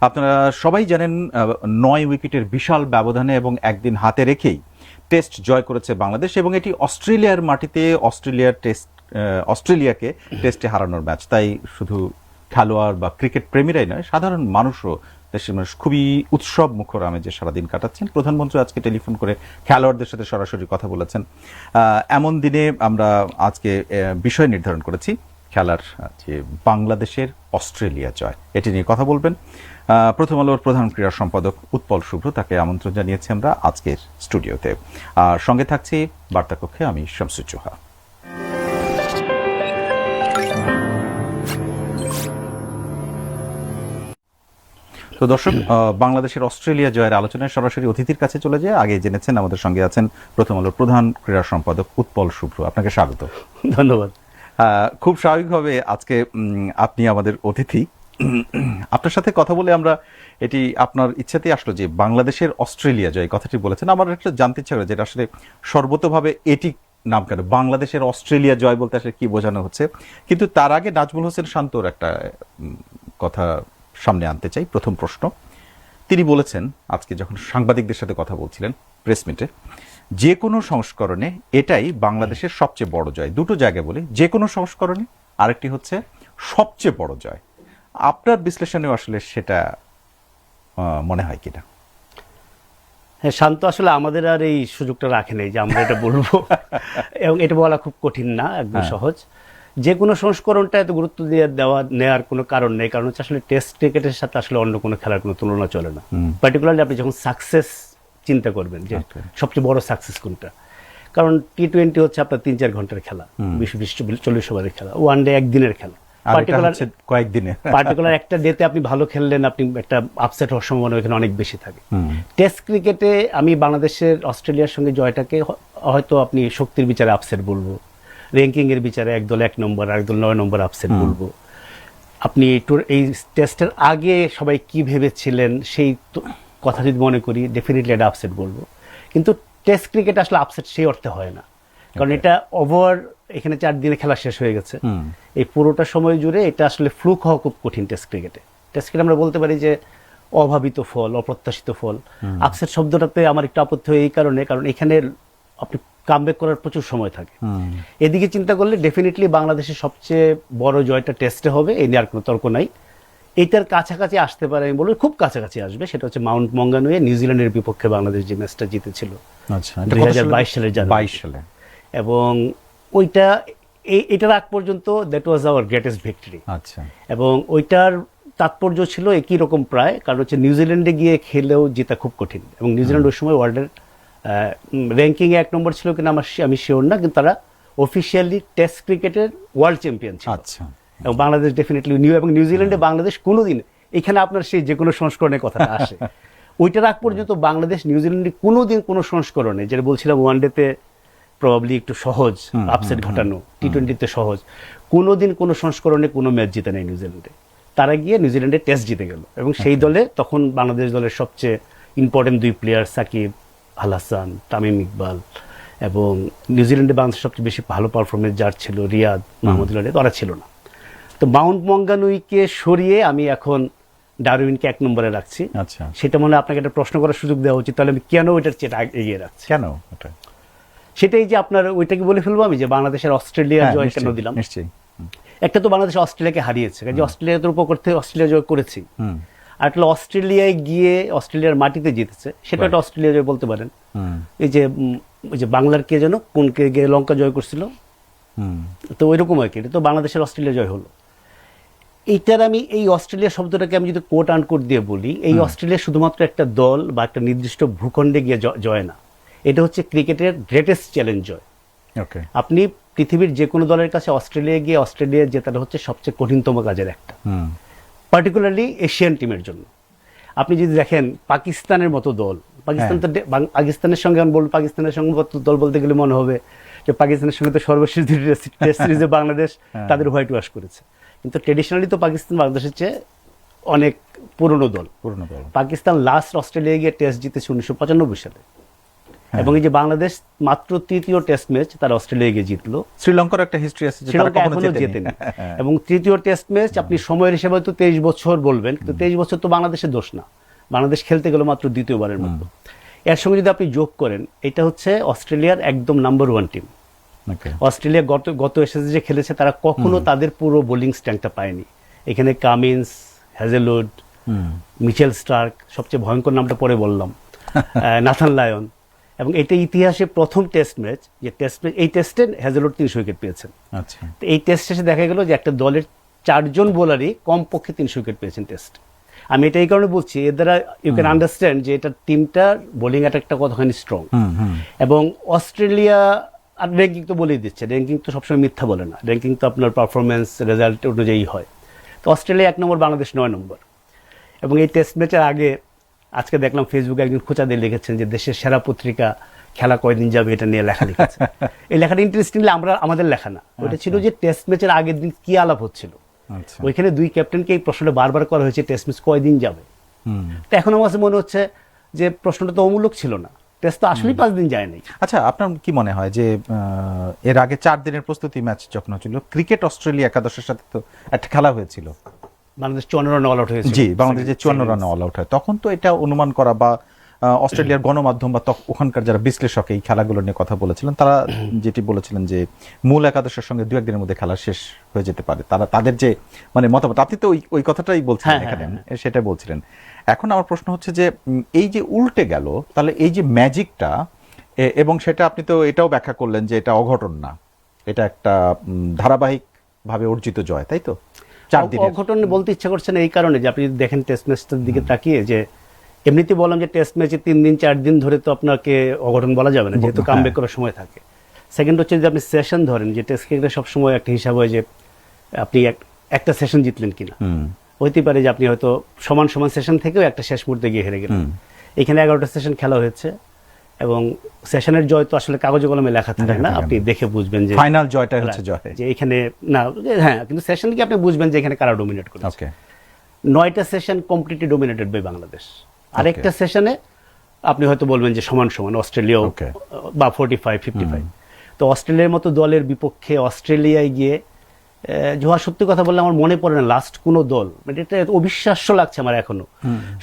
আপনারা সবাই জানেন 9 উইকেটের বিশাল ব্যবধানে এবং একদিন হাতে রেখেই টেস্ট জয় করেছে বাংলাদেশ এবং এটি অস্ট্রেলিয়ার মাটিতে অস্ট্রেলিয়াকে টেস্টে হারানোর ম্যাচ। তাই শুধু খেলোয়াড় বা ক্রিকেট প্রেমীরাই নয়, সাধারণ মানুষও, দেশের মানুষ খুবই উৎসব মুখর আমেজে সারাদিন কাটাচ্ছেন। প্রধানমন্ত্রী আজকে টেলিফোন করে খেলোয়াড়দের সাথে সরাসরি কথা বলেছেন। এমন দিনে আমরা আজকে বিষয় নির্ধারণ করেছি খেলার যে বাংলাদেশের অস্ট্রেলিয়া জয়, এটি নিয়ে কথা বলবেন প্রথম আলোর প্রধান ক্রীড়া সম্পাদক উৎপল শুভ্র। তাকে আমন্ত্রণ জানিয়েছি আমরা আজকের স্টুডিওতে। আর সঙ্গে থাকছি বার্তাকক্ষে আমি শামসুজ্জোহা। তো দর্শক, বাংলাদেশের অস্ট্রেলিয়া জয়ের আলোচনায় সরাসরি অতিথির কাছে চলে যায়। আগে জেনেছেন আমাদের সঙ্গে আছেন প্রথম আলোর প্রধান ক্রীড়া সম্পাদক উৎপল শুভ্র। আপনাকে স্বাগত। ধন্যবাদ। খুব স্বাভাবিকভাবে আজকে আপনি আমাদের অতিথি। আপনার সাথে কথা বলে আমরা এটি আপনার ইচ্ছাতেই আসলো যে বাংলাদেশের অস্ট্রেলিয়া জয় কথাটি বলেছেন। আমার একটা জানতে ইচ্ছা করে যেটা আসলে সর্বতভাবে এটি নাম কেন বাংলাদেশের অস্ট্রেলিয়া জয় বলতে আসলে কি বোঝানো হচ্ছে। কিন্তু তার আগে নাজমুল হোসেন শান্তর একটা কথা সামনে আনতে চাই। প্রথম প্রশ্ন, তিনি বলেছেন আজকে যখন সাংবাদিকদের সাথে কথা বলছিলেন প্রেস মিটে, যে কোনো সংস্করণে এটাই বাংলাদেশের সবচেয়ে বড় জয়। দুটো জায়গায় বলি, যে কোনো সংস্করণে, আরেকটি হচ্ছে সবচেয়ে বড় জয়। আপনার বিশ্লেষণেও আসলে সেটা মনে হয় কিনা? হ্যাঁ, শান্ত আসলে আমাদের আর এই সুযোগটা রাখে নেই যে আমরা এটা বলবো এবং এটা বলা খুব কঠিন না, একদম সহজ। যে কোনো সংস্করণটা এত গুরুত্ব দিয়ে নেওয়ার কোনো কারণ নেই, কারণ হচ্ছে আসলে টেস্ট ক্রিকেটের সাথে আসলে অন্য কোনো খেলার কোনো তুলনা চলে না। পার্টিকুলারলি আপনি যখন সাকসেস চিন্তা করবেন যে সবচেয়ে বড় সাকসেস কোনটা, কারণ টি-20 হচ্ছে আপনার 3-4 ঘন্টার খেলা, 20-40 ওভারের খেলা, ওয়ান ডে একদিনের খেলা, পার্টিকুলার একটা ডেতে আপনি ভালো খেললেন, আপনি একটা আপসেট হওয়ার সম্ভাবনা এখানে অনেক বেশি থাকে। টেস্ট ক্রিকেটে আমি বাংলাদেশের অস্ট্রেলিয়ার সঙ্গে জয়টাকে হয়তো আপনি শক্তির বিচারে আপসেট বলবো, র্যাঙ্কিং এর বিচারে এক দল 1 নম্বর আর এক দল 9 নম্বর আপসেট বলবো। আপনি এই টেস্টের আগে সবাই কি ভেবেছিলেন সেই কথা যদি মনে করি, ডেফিনেটলি এটা আপসেট বলবো। কিন্তু টেস্ট ক্রিকেট আসলে আপসেট সেই অর্থে হয় না, কারণ এটা ওভার, এখানে 4 দিনে খেলা শেষ হয়ে গেছে। এই পুরোটা সময় জুড়ে এটা আসলে ফ্লুক হওয়া খুব কঠিন টেস্ট ক্রিকেটে। টেস্ট ক্রিকেট আমরা বলতে পারি যে অভাবিত ফল, অপ্রত্যাশিত ফল। আপসেট শব্দটাতে আমার একটু আপত্তি হয় এই কারণে, কারণ এখানে আপনি কামব্যাক করার প্রচুর সময় থাকে। এদিকে চিন্তা করলে ডেফিনেটলি বাংলাদেশের সবচেয়ে বড় জয়টা টেস্টে হবে, এই নিয়ে আর কোনো তর্ক নাই। এইটার কাছাকাছি আসতে পারে আমি বলবো, খুব কাছাকাছি আসবে। সেটা হচ্ছে মাউন্ট মঙ্গানুয়ে নিউজিল্যান্ডের বিপক্ষে বাংলাদেশ যে ম্যাচটা জিতেছিল 2022 সালে, এবং ওইটা এটার আগ পর্যন্ত that was our greatest victory. এবং ওইটার তাৎপর্য ছিল একই রকম প্রায়, কারণ হচ্ছে নিউজিল্যান্ডে গিয়ে খেলেও জেতা খুব কঠিন, এবং নিউজিল্যান্ড ওই সময় ওয়ার্ল্ডের র্যাঙ্কিং 1 নম্বর ছিল কিনা আমি শিওর না, কিন্তু তারা অফিসিয়ালি টেস্ট ক্রিকেটের ওয়ার্ল্ড চ্যাম্পিয়ন ছিল। এবং বাংলাদেশ ডেফিনেটলি এবং নিউজিল্যান্ডে বাংলাদেশ কোনোদিন, এখানে আপনার সেই যে কোনো সংস্করণের কথাটা আসে, ওইটার আগ পর্যন্ত বাংলাদেশ নিউজিল্যান্ডে কোনোদিন কোনো সংস্করণে, যেটা বলছিলাম ওয়ান ডেতে প্রবাবলি একটু সহজ আপসেট ঘটানো, টি-20তে সহজ, কোনোদিন কোনো সংস্করণে কোনো ম্যাচ জিতে নেই নিউজিল্যান্ডে। তারা গিয়ে নিউজিল্যান্ডে টেস্ট জিতে গেল, এবং সেই দলে তখন বাংলাদেশ দলের সবচেয়ে ইম্পর্টেন্ট 2 প্লেয়ার সাকিব আল হাসান, তামিম ইকবাল, এবং নিউজিল্যান্ডে বাংলাদেশ সবচেয়ে বেশি ভালো পারফরমেন্স যার ছিল রিয়াদ মাহমুদুল্লাহ, তারা ছিল না। তো মাউন্ট মঙ্গানুইকে সরিয়ে আমি এখন ডারউইনকে 1 নম্বরে রাখছি। সেটা মনে হয় আপনাকে একটা প্রশ্ন করার সুযোগ দেওয়া উচিত, তাহলে আমি কেন ওইটার চেয়ে এগিয়ে রাখছি। কেন? সেটাই যে আপনার ওইটাকে বলে ফেলবো আমি যে বাংলাদেশের অস্ট্রেলিয়া জয় কেন দিলাম। একটা তো বাংলাদেশ অস্ট্রেলিয়াকে হারিয়েছে, যে অস্ট্রেলিয়ার উপর করতে অস্ট্রেলিয়া জয় করেছি, আর একটা অস্ট্রেলিয়ায় গিয়ে অস্ট্রেলিয়ার মাটিতে জিতেছে, সেটা একটা অস্ট্রেলিয়া জয় বলতে পারেন। এই যে বাংলার কে যেন কোনকে গিয়ে লঙ্কা জয় করছিল, তো ওইরকম আর কি, এটা তো বাংলাদেশের অস্ট্রেলিয়া জয় হলো। এইটার আমি এই অস্ট্রেলিয়া শব্দটাকে আমি যদি কোট আনকোট দিয়ে বলি, এই অস্ট্রেলিয়া শুধুমাত্র একটা দল বা একটা নির্দিষ্ট ভূখণ্ডে গিয়ে জয় না, এটা হচ্ছে ক্রিকেটের গ্রেটেস্ট চ্যালেঞ্জ জয়। আপনি পৃথিবীর যে কোনো দলের কাছে অস্ট্রেলিয়া গিয়ে অস্ট্রেলিয়া জেতাটা হচ্ছে সবচেয়ে কঠিনতম কাজের একটা, পার্টিকুলারলি এশিয়ান টিমের জন্য। আপনি যদি দেখেন পাকিস্তানের মতো দল, পাকিস্তান তো পাকিস্তানের সঙ্গে পাকিস্তানের সঙ্গে দল বলতে গেলে মনে হবে যে পাকিস্তানের সঙ্গে তো সর্বশেষ টেস্ট সিরিজে বাংলাদেশ তাদের হোয়াইট ওয়াশ করেছে, কিন্তু ট্রেডিশনালি তো পাকিস্তান বাংলাদেশের চেয়ে অনেক পুরনো দল। পাকিস্তান লাস্ট অস্ট্রেলিয়া গিয়ে টেস্ট জিতেছে 1995 সালে, এবং এই যে বাংলাদেশ মাত্র তৃতীয় টেস্ট ম্যাচ তারা অস্ট্রেলিয়া গিয়ে জিতলো, শ্রীলঙ্কার একটা হিস্ট্রি আছে যে তারা শ্রীলঙ্কা কখনো এখনো জেতেনি। জেতেনি। এবং তৃতীয় টেস্ট ম্যাচ আপনি সময়ের হিসেবে হয়তো 23 বছর বলবেন, কিন্তু 23 বছর তো বাংলাদেশের দোষ না, বাংলাদেশ খেলতে গেল মাত্র দ্বিতীয়বারের মতো। এর সঙ্গে যদি আপনি যোগ করেন, এটা হচ্ছে অস্ট্রেলিয়ার একদম নাম্বার 1 টিম। Okay. অস্ট্রেলিয়া গত এসেছে যে খেলেছে, তারা কখনো তাদের পুরো বোলিং স্ট্রেংথটা পায়নি। এখানে কামিন্স, হ্যাজেলউড, মিচেল স্টার্ক, সবচেয়ে ভয়ঙ্কর নামটা পরে বললাম, নাথান লায়ন। এবং এটা ইতিহাসে প্রথম টেস্ট ম্যাচ, যে টেস্ট ম্যাচ, এই টেস্টে হ্যাজেলউড 300 উইকেট পেয়েছেন। আচ্ছা। তো এই টেস্ট শেষে দেখা গেল যে একটা দলের 4 জন বোলারই কমপক্ষে 300 উইকেট পেয়েছেন টেস্ট। আমি এটা এই কারণে বলছি, এর দ্বারা ইউ ক্যান আন্ডারস্ট্যান্ড যে এটা টিমটার বোলিং অ্যাটাকটা কতখানি স্ট্রং। এবং অস্ট্রেলিয়া আর র্যাঙ্কিং তো বলেই দিচ্ছে, র্যাঙ্কিং তো সবসময় মিথ্যা বলে না, র্যাঙ্কিং তো আপনার পারফরমেন্স রেজাল্ট অনুযায়ী হয়। তো অস্ট্রেলিয়া 1 নম্বর, বাংলাদেশ 9 নম্বর। এবং এই টেস্ট ম্যাচের আগে আজকে দেখলাম ফেসবুকে একজন খোঁচা দিয়ে লিখেছেন যে দেশের সেরা পত্রিকা খেলা কয়দিন যাবে এটা নিয়ে লেখা লিখেছে। এই লেখাটা ইন্টারেস্টিংলি আমাদের লেখা না, ওটা ছিল যে টেস্ট ম্যাচের আগের দিন কি আলাপ হচ্ছিল। আচ্ছা। ওইখানে 2 ক্যাপ্টেনকে এই প্রশ্নটা বারবার করা হয়েছে, টেস্ট ম্যাচ কয়দিন যাবে। তো এখন আমার কাছে মনে হচ্ছে যে প্রশ্নটা তো অমূলক ছিল না, টেস্ট তো আসলেই 5 দিন যায় নাই। আচ্ছা, আপনার কি মনে হয় যে এর আগে 4 দিনের প্রস্তুতি ম্যাচ যখন হচ্ছিল, ক্রিকেট অস্ট্রেলিয়া একাদশের সাথে তো একটা খেলা হয়েছিল, বাংলাদেশ 54 রানে অল আউট হয়েছে। জি, বাংলাদেশ যে 54 রানে অল আউট হয়, তখন তো এটা অনুমান করা বা অস্ট্রেলিয়ার গণমাধ্যম বা ওখানকার যারা বিশ্লেষক এই খেলাগুলো নিয়ে কথা বলেছিলেন, তারা যেটি বলেছিলেন যে মূল একাদশের সঙ্গে 2-1 দিনের মধ্যে খেলা শেষ হয়ে যেতে পারে। তাদের যে মানে মতামত, আপনি তো ওই কথাটাই বলছিলেন এখানে, সেটা বলছিলেন। এখন আমার প্রশ্ন হচ্ছে যে এই যে উল্টে গেল, তাহলে এই যে ম্যাজিকটা, এবং সেটা আপনি তো এটাও ব্যাখ্যা করলেন যে এটা অঘটন না, এটা একটা ধারাবাহিক ভাবে অর্জিত জয়, তাই তো? 4 দিনের অঘটন বলতে ইচ্ছা করছে না এই কারণে যে আপনি যদি দেখেন টেস্ট ম্যাচটার দিকে তাকিয়ে, যে এমনিতে বললাম যে টেস্ট ম্যাচে 3 দিন 4 দিন ধরে তো আপনাকে অঘটন বলা যাবে না, যেহেতু কামব্যাক করার সময় থাকে। সেকেন্ড হচ্ছে যে আপনি সেশন ধরেন, যে টেস্ট ক্রিকেটে সবসময় একটা হিসাব হয় যে আপনি একটা সেশন জিতলেন কিনা। হইতে পারে যে আপনি হয়তো সমান সমান সেশন থেকেও একটা শেষ মুহূর্তে গিয়ে হেরে গেলেন। এখানে 11টা সেশন খেলা হয়েছে, এবং সেশনের জয় তো আসলে কাগজে কলমে লেখা থাকে না, আপনি দেখে বুঝবেন যে ফাইনাল জয়টা হচ্ছে জয়, যে এখানে না, হ্যাঁ, কিন্তু সেশন কি আপনি বুঝবেন যে এখানে কারা ডমিনেট করেছে। ওকে। 9টা session completely dominated by Bangladesh. আরেকটা সেশনে আপনি হয়তো বলবেন যে সমান সমান অস্ট্রেলিয়া বা 45-55। তো অস্ট্রেলিয়ার মতো দলের বিপক্ষে অস্ট্রেলিয়ায় গিয়ে জোহা, সত্যি কথা বললে আমার মনে পড়ে না লাস্ট কোনো দল, মানে এটা অবিশ্বাস্য লাগছে আমার এখনো।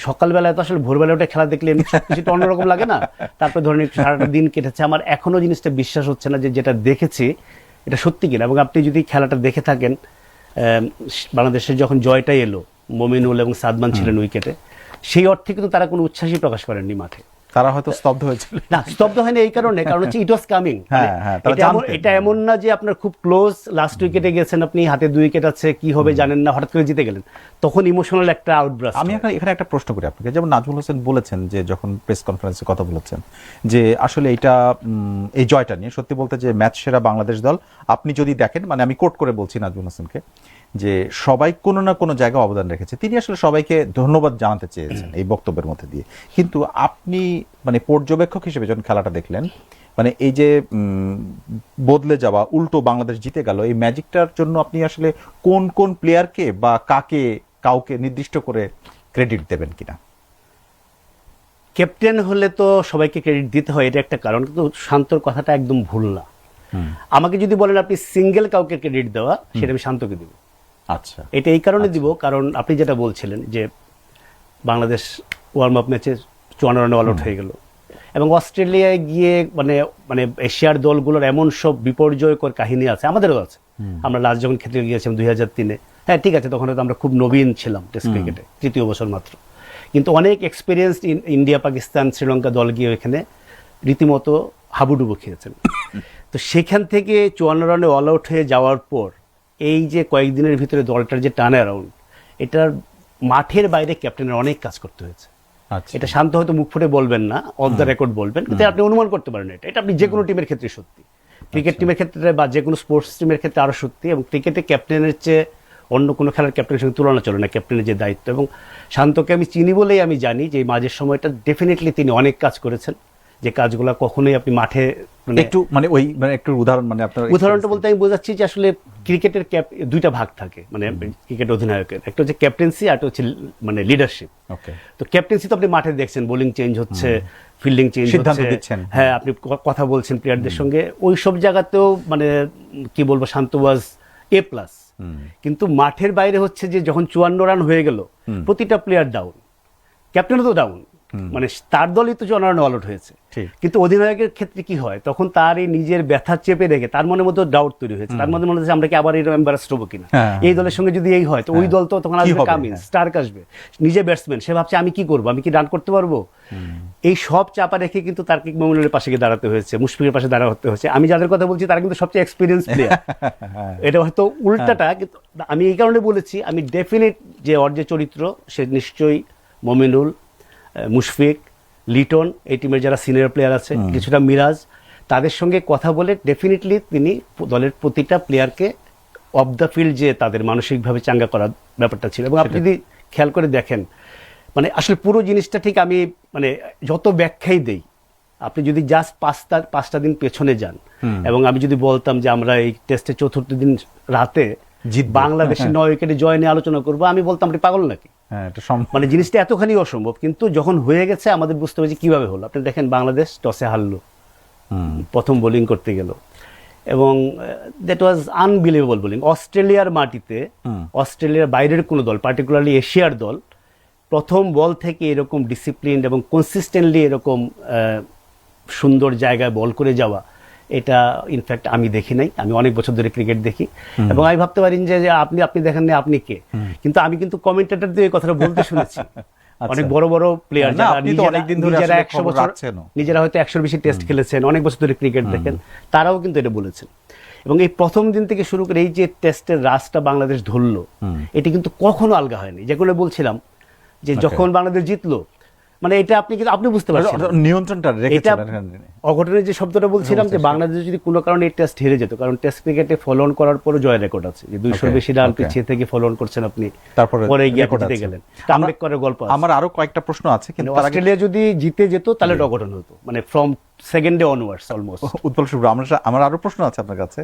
সকালবেলায় তো আসলে ভোরবেলা উঠে খেলা দেখলে এমনি সবকিছু অন্যরকম লাগে না, তারপরে ধরেন একটু সারাটা দিন কেটেছে, আমার এখনো জিনিসটা বিশ্বাস হচ্ছে না যে যেটা দেখেছি এটা সত্যি কিনা। এবং আপনি যদি খেলাটা দেখে থাকেন, বাংলাদেশের যখন জয়টাই এলো, মমিনুল এবং সাদমান ছিলেন উইকেটে, সেই অর্থে কিন্তু তারা কোনো উচ্ছ্বাসই প্রকাশ করেননি মাঠে। তারা হয়তো স্তব্ধ হয়েছিল। না, স্তব্ধ হয়নি এই কারণে, কারণ হচ্ছে ইট ওয়াজ কামিং। এটা এমন না যে আপনার খুব ক্লোজ, লাস্ট উইকেটে গেছেন আপনি, হাতে 2 উইকেট আছে, কি হবে জানেন না, হঠাৎ করে জিতে গেলেন, তখন ইমোশনাল একটা আউটব্রাস্ট। আমি এখানে একটা প্রশ্ন করি আপনাকে, যেমন নাজমুল হোসেন বলেছেন যে যখন প্রেস কনফারেন্সে কথা বলেছেন যে আসলে এটা এই জয়টা নিয়ে সত্যি বলতে যে ম্যাচ সেরা বাংলাদেশ দল, আপনি যদি দেখেন, মানে আমি কোট করে বলছি নাজমুল হোসেনকে, যে সবাই কোনো না কোনো জায়গায় অবদান রেখেছে, তিনি আসলে সবাইকে ধন্যবাদ জানাতে চেয়েছেন এই বক্তব্যের মধ্যে দিয়ে। কিন্তু আপনি মানে পর্যবেক্ষক হিসেবে যখন খেলাটা দেখলেন, মানে এই যে বদলে যাওয়া, উল্টো বাংলাদেশ জিতে গেল, এই ম্যাজিকটার জন্য আপনি আসলে কোন কোন প্লেয়ারকে বা কাউকে নির্দিষ্ট করে ক্রেডিট দেবেন কিনা? ক্যাপ্টেন হলে তো সবাইকে ক্রেডিট দিতে হয়, এটা একটা কারণ, কিন্তু শান্তর কথাটা একদম ভুল না। আমাকে যদি বলেন আপনি সিঙ্গেল কাউকে ক্রেডিট দেওয়া, সেটা আমি শান্তকে দিব। আচ্ছা, এটা এই কারণে দিব, কারণ আপনি যেটা বলছিলেন যে বাংলাদেশ ওয়ার্ম আপ ম্যাচে 54 রানে অল আউট হয়ে গেল, এবং অস্ট্রেলিয়ায় গিয়ে মানে মানে এশিয়ার দলগুলোর এমন সব বিপর্যয়কর কাহিনী আছে, আমাদেরও আছে। আমরা লাস্ট যখন খেলতে গিয়েছিলাম 2003-এ, হ্যাঁ ঠিক আছে, তখন হয়তো আমরা খুব নবীন ছিলাম টেস্ট ক্রিকেটে, 3য় বছর মাত্র, কিন্তু অনেক এক্সপিরিয়েন্সড ইন্ডিয়া, পাকিস্তান, শ্রীলঙ্কা দল গিয়ে এখানে রীতিমতো হাবুডুবু খেয়েছেন। তো সেখান থেকে 54 রানে অল আউট হয়ে যাওয়ার পর এই যে কয়েকদিনের ভিতরে দলটার যে টার্ন অ্যারাউন্ড, এটার মাঠের বাইরে ক্যাপ্টেনের অনেক কাজ করতে হয়েছে। এটা শান্ত হয়তো মুখ ফুটে বলবেন না, অফ দ্য রেকর্ড বলবেন, কিন্তু আপনি অনুমান করতে পারেন এটা আপনি যে কোনো টিমের ক্ষেত্রে সত্যি, ক্রিকেট টিমের ক্ষেত্রে বা যে কোনো স্পোর্টস টিমের ক্ষেত্রে আরো সত্যি। এবং ক্রিকেটে ক্যাপ্টেনের চেয়ে অন্য কোনো খেলার ক্যাপ্টেনের সঙ্গে তুলনা চলে না, ক্যাপ্টেনের যে দায়িত্ব। এবং শান্তকে আমি চিনি বলেই আমি জানি যে এই মাঝের সময়টা ডেফিনেটলি তিনি অনেক কাজ করেছেন, যে কাজগুলো কখনোই আপনি মাঠে একটু মানে ওই মানে একটু উদাহরণ মানে আপনার উদাহরণটা বলতে আমি বোঝাচ্ছি যে আসলে ক্রিকেটের দুইটা ভাগ থাকে, মানে ক্রিকেট অধিনায়কের, একটা হচ্ছে ক্যাপ্টেন্সি আর একটা হচ্ছে মানে লিডারশিপ। ওকে, তো ক্যাপ্টেন্সি তো আপনি মাঠে দেখছেন, বোলিং চেঞ্জ হচ্ছে, ফিল্ডিং চেঞ্জ সিদ্ধান্ত হচ্ছে, দিচ্ছেন। হ্যাঁ আপনি কথা বলছেন প্লেয়ারদের সঙ্গে, ওই সব জায়গাতেও মানে কি বলবো শান্ত ওয়াজ A+। কিন্তু মাঠের বাইরে হচ্ছে যে যখন 54 রান হয়ে গেল, প্রতিটা প্লেয়ার ডাউন, ক্যাপ্টেনও তো ডাউন, মানে তার দলই তো 54 রান অল আউট হয়েছে। ঠিক। কিন্তু অধিনায়কের ক্ষেত্রে কি হয়, তখন তার এই নিজের ব্যথা চেপে রেখে তার মনের মধ্যে ডাউট তৈরি হয়েছে, তার মধ্যে মনে হচ্ছে আমরা কি আবার এরকম এম্বারাসড হবো কিনা, হ্যাঁ। এই দলের সঙ্গে যদি এই হয় তো ওই দল তো তখন কি আসবে হবে? কামিন্স, হ্যাঁ। স্টার্ক আসবে, নিজে ব্যাটসম্যান, সে ভাবছে আমি কি করবো, আমি কি রান করতে পারবো, এই সব চাপা রেখে কিন্তু তার্কিক মামুনের পাশে গিয়ে দাঁড়াতে হয়েছে, মুশফিকের পাশে দাঁড়াতে হয়েছে। আমি যাদের কথা বলছি তারা কিন্তু সবচেয়ে এক্সপিরিয়েন্স প্লেয়ার, এটা হয়তো উল্টাটা, কিন্তু আমি এই কারণে বলেছি আমি ডেফিনেট যে ওর যে চরিত্র সে নিশ্চয়ই মমিনুল, মুশফিক, লিটন, এই টিমের যারা সিনিয়র প্লেয়ার আছে, কিছুটা মিরাজ, তাদের সঙ্গে কথা বলে ডেফিনেটলি তিনি দলের প্রতিটা প্লেয়ারকে অফ দ্য ফিল্ড যে তাদের মানসিকভাবে চাঙ্গা করার ব্যাপারটা ছিল। এবং আপনি যদি খেয়াল করে দেখেন, মানে আসলে পুরো জিনিসটা ঠিক আমি মানে যত ব্যাখ্যাই দেই, আপনি যদি জাস্ট পাঁচটা দিন পেছনে যান এবং আমি যদি বলতাম যে আমরা এই টেস্টের চতুর্থ দিন রাতে বাংলাদেশের 9 উইকেটে জয় নিয়ে আলোচনা করবো, আমি বলতাম আপনি পাগল নাকি, মানে জিনিসটা এতখানি অসম্ভব। কিন্তু যখন হয়ে গেছে আমাদের বুঝতে হবে যে কিভাবে হলো। আপনি দেখেন বাংলাদেশ টসে হারলো, প্রথম বোলিং করতে গেল, এবং দ্যাট ওয়াজ আনবিলিভেবল বোলিং। অস্ট্রেলিয়ার মাটিতে, অস্ট্রেলিয়ার বাইরের কোনো দল, পার্টিকুলারলি এশিয়ার দল, প্রথম বল থেকে এরকম ডিসিপ্লিন এবং কনসিস্টেন্টলি এরকম সুন্দর জায়গায় বল করে যাওয়া, এটা ইনফ্যাক্ট আমি দেখি নাই। আমি অনেক বছর ধরে ক্রিকেট দেখি এবং আমি ভাবতে পারি যে আপনি দেখেন না, আপনি কে, কিন্তু আমি কিন্তু কমেন্টেটর দিয়ে কথাটা বলতে শুনেছি। অনেক বড় বড় প্লেয়ার যারা নিজেরা 100 বছর, নিজেরা হয়তো 100-এর বেশি টেস্ট খেলেছেন, অনেক বছর ধরে ক্রিকেট দেখেন, তারাও কিন্তু এটা বলেছেন। এবং এই প্রথম দিন থেকে শুরু করে এই যে টেস্টের রাজটা বাংলাদেশ ধরলো, এটি কিন্তু কখনো আলগা হয়নি। যেগুলো বলছিলাম যে যখন বাংলাদেশ জিতলো, মানে এটা আপনি বুঝতে পারছেন নিয়ন্ত্রণটা এটা অঘটনের যে শব্দটা বলছিলাম, যে বাংলাদেশ যদি কোনো কারণে এই টেস্ট হেরে যেত, কারণ টেস্ট ক্রিকেটে ফলো অন করার পরও জয় রেকর্ড আছে, যে 200-এর বেশি রান পিছিয়ে থেকে ফলো অন করছেন আপনি, তারপরে গিয়ে জিতে গেলেন, কামব্যাক করার গল্প আছে। আমার আরো কয়েকটা প্রশ্ন আছে, কিন্তু অস্ট্রেলিয়া যদি জিতে যেত তাহলে এটা অঘটন হতো, মানে from second day onwards almost. Utpal Shuvro, আমার আরো প্রশ্ন আছে আপনার কাছে,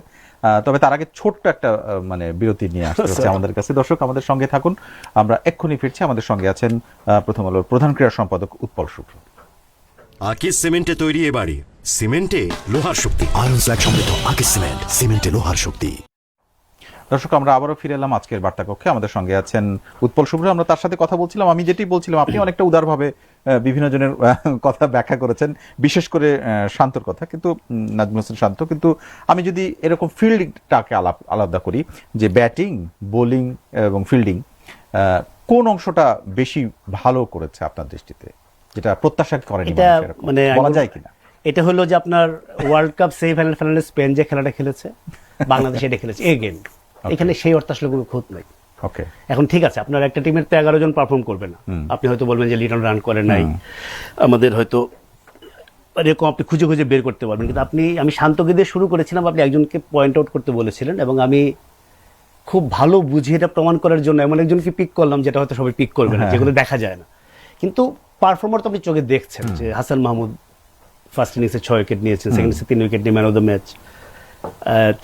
তবে তার আগে ছোট্ট একটা মানে বিরতি নিয়ে আসতে হচ্ছে আমাদের কাছে। দর্শক আমাদের সঙ্গে থাকুন, আমরা এক্ষুনি ফিরছি। আমাদের সঙ্গে আছেন প্রথম আলোর প্রধান ক্রীড়া সম্পাদক উৎপল শুভ্র। আকিস সিমেন্টে তৈরি এ বাড়ি, সিমেন্টে লোহার শক্তি, আয়রন স্ল্যাগ সমৃদ্ধ আকিস সিমেন্ট, সিমেন্টে লোহার শক্তি। দর্শক আমরা আবারও ফিরে এলাম আজকের বার্তা কক্ষে। আমাদের সঙ্গে আছেন উৎপল শুভ্র। আমরা তার সাথে কথা বলছিলাম, আমি যেটি বলছিলাম আপনি অনেকটা উদারভাবে বিভিন্ন জনের কথা ব্যাখ্যা করেছেন, বিশেষ করে শান্তর কথা, কিন্তু নাজমুল হোসেন শান্ত। কিন্তু আমি যদি এরকম ফিল্ডটাকে আলাদা করি, যে ব্যাটিং, বোলিং এবং ফিল্ডিং, কোন অংশটা বেশি ভালো করেছে আপনার দৃষ্টিতে, যেটা প্রত্যাশা করেনি এটা মানে বলা যায় কিনা? এটা হলো যে আপনার ওয়ার্ল্ড কাপ সেমিফাইনালে স্পেন যে খেলাটা খেলেছে, বাংলাদেশ এটা খেলেছে এ গেম, এখানে সেই অর্থ আসলে কোনো খুঁত নাই। ওকে, এখন ঠিক আছে, আপনার একটা টিমের তো 11 জন পারফর্ম করবে না, আপনি হয়তো বলবেন যে লিটন রান করে নাই, আমাদের হয়তো এরকম আপনি খুঁজে খুঁজে বের করতে পারবেন। কিন্তু আমি শান্তকে দিয়ে শুরু করেছিলাম, আপনি একজনকে পয়েন্ট আউট করতে বলেছিলেন, এবং আমি খুব ভালো বুঝে এটা প্রমাণ করার জন্য এমন একজনকে পিক করলাম যেটা হয়তো সবাই পিক করবে না, যেগুলো দেখা যায় না, কিন্তু পারফর্মার তো আপনি চোখে দেখছেন। যে হাসান মাহমুদ ফার্স্ট ইনিংসে 6 উইকেট নিয়েছেন, সেকেন্ড ইনিংসে 3 উইকেট নিয়ে man of the match.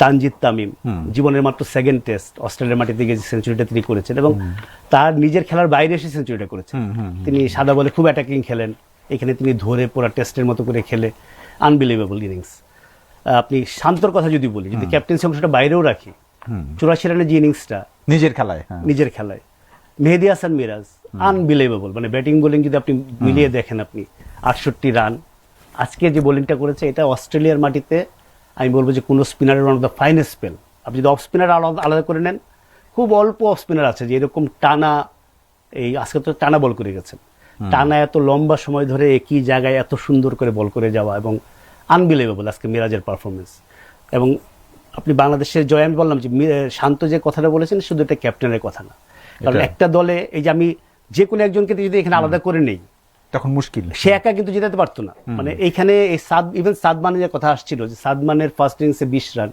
Tanzid Tamim জীবনের মাত্র সেকেন্ড টেস্ট অস্ট্রেলিয়ার মাটিতে গিয়ে সেঞ্চুরিটা তিনি করেছেন, এবং তার নিজের খেলার বাইরে এসে সেঞ্চুরিটা করেছেন। তিনি সাদা বলে খুব অ্যাটাকিং খেলেন, এখানে তিনি ধরে পুরো টেস্টের মতো করে খেলে আনবিলিভেবল ইনিংস। আপনি শান্তর কথা যদি বলি, যদি ক্যাপ্টেন্সি অংশটা বাইরেও রাখি, 84 রানের যে ইনিংসটা নিজের খেলায় মেহেদী হাসান মিরাজ আনবিলিভেবল, মানে ব্যাটিং বোলিং যদি আপনি মিলিয়ে দেখেন, আপনি 68 রান। আজকে যে বোলিংটা করেছে, এটা অস্ট্রেলিয়ার মাটিতে আমি বলবো যে কোনো স্পিনারের one of the finest spell. আপনি যদি অফ স্পিনার আলাদা করে নেন, খুব অল্প অফ স্পিনার আছে যে এরকম টানা, এই আজকে তো টানা বল করে গেছেন, টানা এত লম্বা সময় ধরে একই জায়গায় এত সুন্দর করে বল করে যাওয়া, এবং আনবিলিভেবল আজকে মিরাজের পারফরমেন্স। এবং আপনি বাংলাদেশের জয়, আমি বললাম যে শান্ত যে কথাটা বলেছেন শুধু এটা ক্যাপ্টেনের কথা না, কারণ একটা দলে এই যে আমি যে কোনো একজনকে যদি এখানে আলাদা করে নেই তখন মুশকিল, সে একা কিন্তু জেতাতে পারতো না। মানে এইখানে এই ইভেন সাদমানের যে কথা আসছিল, যে সাদমানের ফার্স্ট ইনিংসে 20 রান,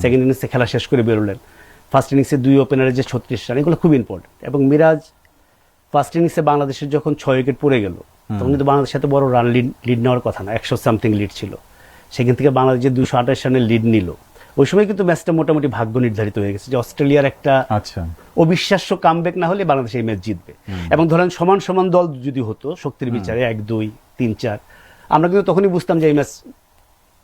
সেকেন্ড ইনিংসে খেলা শেষ করে বেরোলেন, ফার্স্ট ইনিংসে 2 ওপেনারের যে 36 রান, এগুলো খুব ইম্পর্টেন্ট। এবং মিরাজ ফার্স্ট ইনিংসে বাংলাদেশের যখন 6 উইকেট পড়ে গেল, তখন কিন্তু বাংলাদেশের সাথে বড় রান লিড নেওয়ার কথা না, 100 সামথিং লিড ছিল। সেখান থেকে বাংলাদেশ যে 228 রানের লিড নিল, ওই সময় কিন্তু ম্যাচটা মোটামুটি ভাগ্য নির্ধারিত হয়ে গেছে যে অস্ট্রেলিয়ার একটা আচ্ছা অবিশ্বাস্য কামব্যাক না হলে বাংলাদেশ এই ম্যাচ জিতবে। এবং ধরেন সমান সমান দল যদি হতো শক্তির বিচারে 1, 2, 3, 4, আমরা কিন্তু তখনই বুঝতাম যে এই ম্যাচ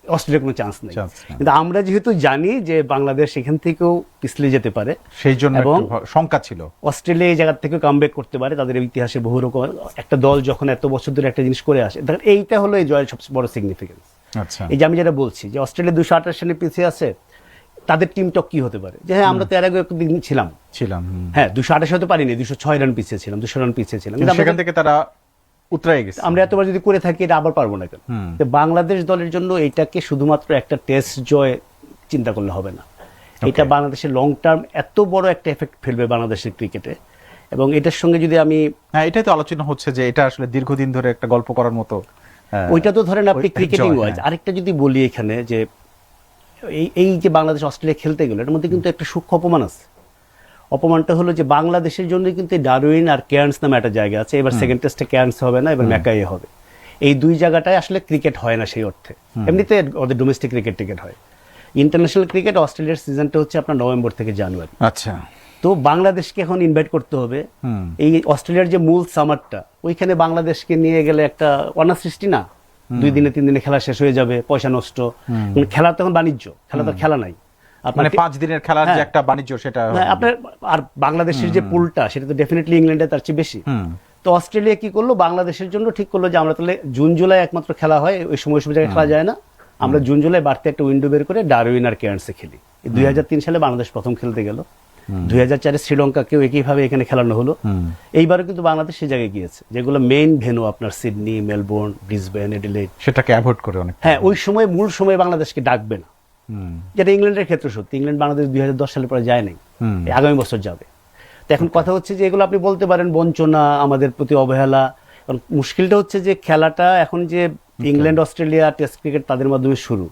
অস্ট্রেলিয়ার কোনো চান্স নেই। কিন্তু আমরা যেহেতু জানি যে বাংলাদেশ এখান থেকেও পিছলে যেতে পারে, সেই জন্য এবং একটু শঙ্কা ছিল। অস্ট্রেলিয়া এই জায়গা থেকে কামব্যাক করতে পারে, তাদের ইতিহাসে বহু রকম একটা দল যখন এত বছর ধরে একটা জিনিস করে আসে, দেখেন এইটা হলো এই জয়ের সবচেয়ে বড় সিগনিফিকেন্স। আচ্ছা এই যে আমি যেটা বলছি যে অস্ট্রেলিয়া 228 রানে পিছিয়ে আছে, তাদের টিম টক কি হতে পারে যে হ্যাঁ আমরা তো এর আগে একদিন ছিলাম, হ্যাঁ 228 হতে পারিনি, 206 রান পিছিয়ে ছিলাম, 200 রান পিছিয়ে ছিলাম, কিন্তু সেখান থেকে তারা উতরাই গেছে। আমরা এতবার যদি করে থাকি এটা আবার পারবো না কেন? তো বাংলাদেশ দলের জন্য এটাকে শুধুমাত্র একটা টেস্ট জয় চিন্তা করলে হবে না, এটা বাংলাদেশের লং টার্ম এত বড় একটা এফেক্ট ফেলবে বাংলাদেশের ক্রিকেটে। এবং এটার সঙ্গে যদি আমি, হ্যাঁ এটাই তো আলোচনা হচ্ছে যে এটা আসলে দীর্ঘদিন ধরে একটা গল্প করার মতো। ওইটা তো ধরেন আপনি ক্রিকেটিং ওয়াইজ, আরেকটা যদি বলি এখানে যে এই যে বাংলাদেশ অস্ট্রেলিয়া খেলতে গেল, এর মধ্যে কিন্তু একটা সূক্ষ্ম অপমান আছে। অপমানটা হলো যে বাংলাদেশের জন্য কিন্তু ডারউইন আর কেয়ার্নস নামে একটা জায়গা আছে, এবার সেকেন্ড টেস্টে কেয়ার্নস হবে না, এবার ম্যাকাই হবে। এই দুই জায়গাটায় আসলে ক্রিকেট হয় না সেই অর্থে, এমনিতে ওদের ডোমেস্টিক ক্রিকেট হয়। ইন্টারন্যাশনাল ক্রিকেট অস্ট্রেলিয়ার সিজনটা হচ্ছে আপনার নভেম্বর থেকে জানুয়ারি। আচ্ছা তো বাংলাদেশকে এখন ইনভাইট করতে হবে এই অস্ট্রেলিয়ার যে মূল সামারটা, ওইখানে বাংলাদেশকে নিয়ে গেলে একটা অনার সৃষ্টি না, 2 দিনে 3 দিনে খেলা শেষ হয়ে যাবে, পয়সা নষ্ট। খেলা তখন বাণিজ্য, খেলা তো খেলা নাই, মানে 5 দিনের খেলার যে একটা বাণিজ্য সেটা আপনার। আর বাংলাদেশের যে পুলটা সেটা তো ডেফিনেটলি ইংল্যান্ডে তার চেয়ে বেশি। তো অস্ট্রেলিয়া কি করলো, বাংলাদেশের জন্য ঠিক করলো যে আমরা তাহলে জুন জুলাই একমাত্র খেলা হয়, ওই সময় সব জায়গায় খেলা যায় না, আমরা জুন জুলাই বাড়তে একটা উইন্ডো বের করে ডারউইন আর কেয়ার্নসে খেলি। 2003 সালে বাংলাদেশ প্রথম খেলতে গেল, 2004 শ্রীলঙ্কাকেও একইভাবে এখানে খেলানো হলো। এইবারও কিন্তু বাংলাদেশ সেই জায়গায় গিয়েছে যেগুলো মেইন ভেন্যু, আপনার সিডনি, মেলবোর্ন, ব্রিসবেন, অ্যাডিলেড, সেটাকে অ্যাভয়েড করে অনেক। হ্যাঁ ওই সময় মূল সময় বাংলাদেশকে ডাকবে না, যেটা ইংল্যান্ডের ক্ষেত্রে সত্যি। ইংল্যান্ড বাংলাদেশ 2010 সালে পরে যায় নাই, আগামী বছর যাবে। তো এখন কথা হচ্ছে যে এগুলো আপনি বলতে পারেন বঞ্চনা, আমাদের প্রতি অবহেলা। কারণ মুশকিলটা হচ্ছে যে খেলাটা এখন যে ইংল্যান্ড অস্ট্রেলিয়া টেস্ট ক্রিকেট তাদের মাধ্যমে শুরু,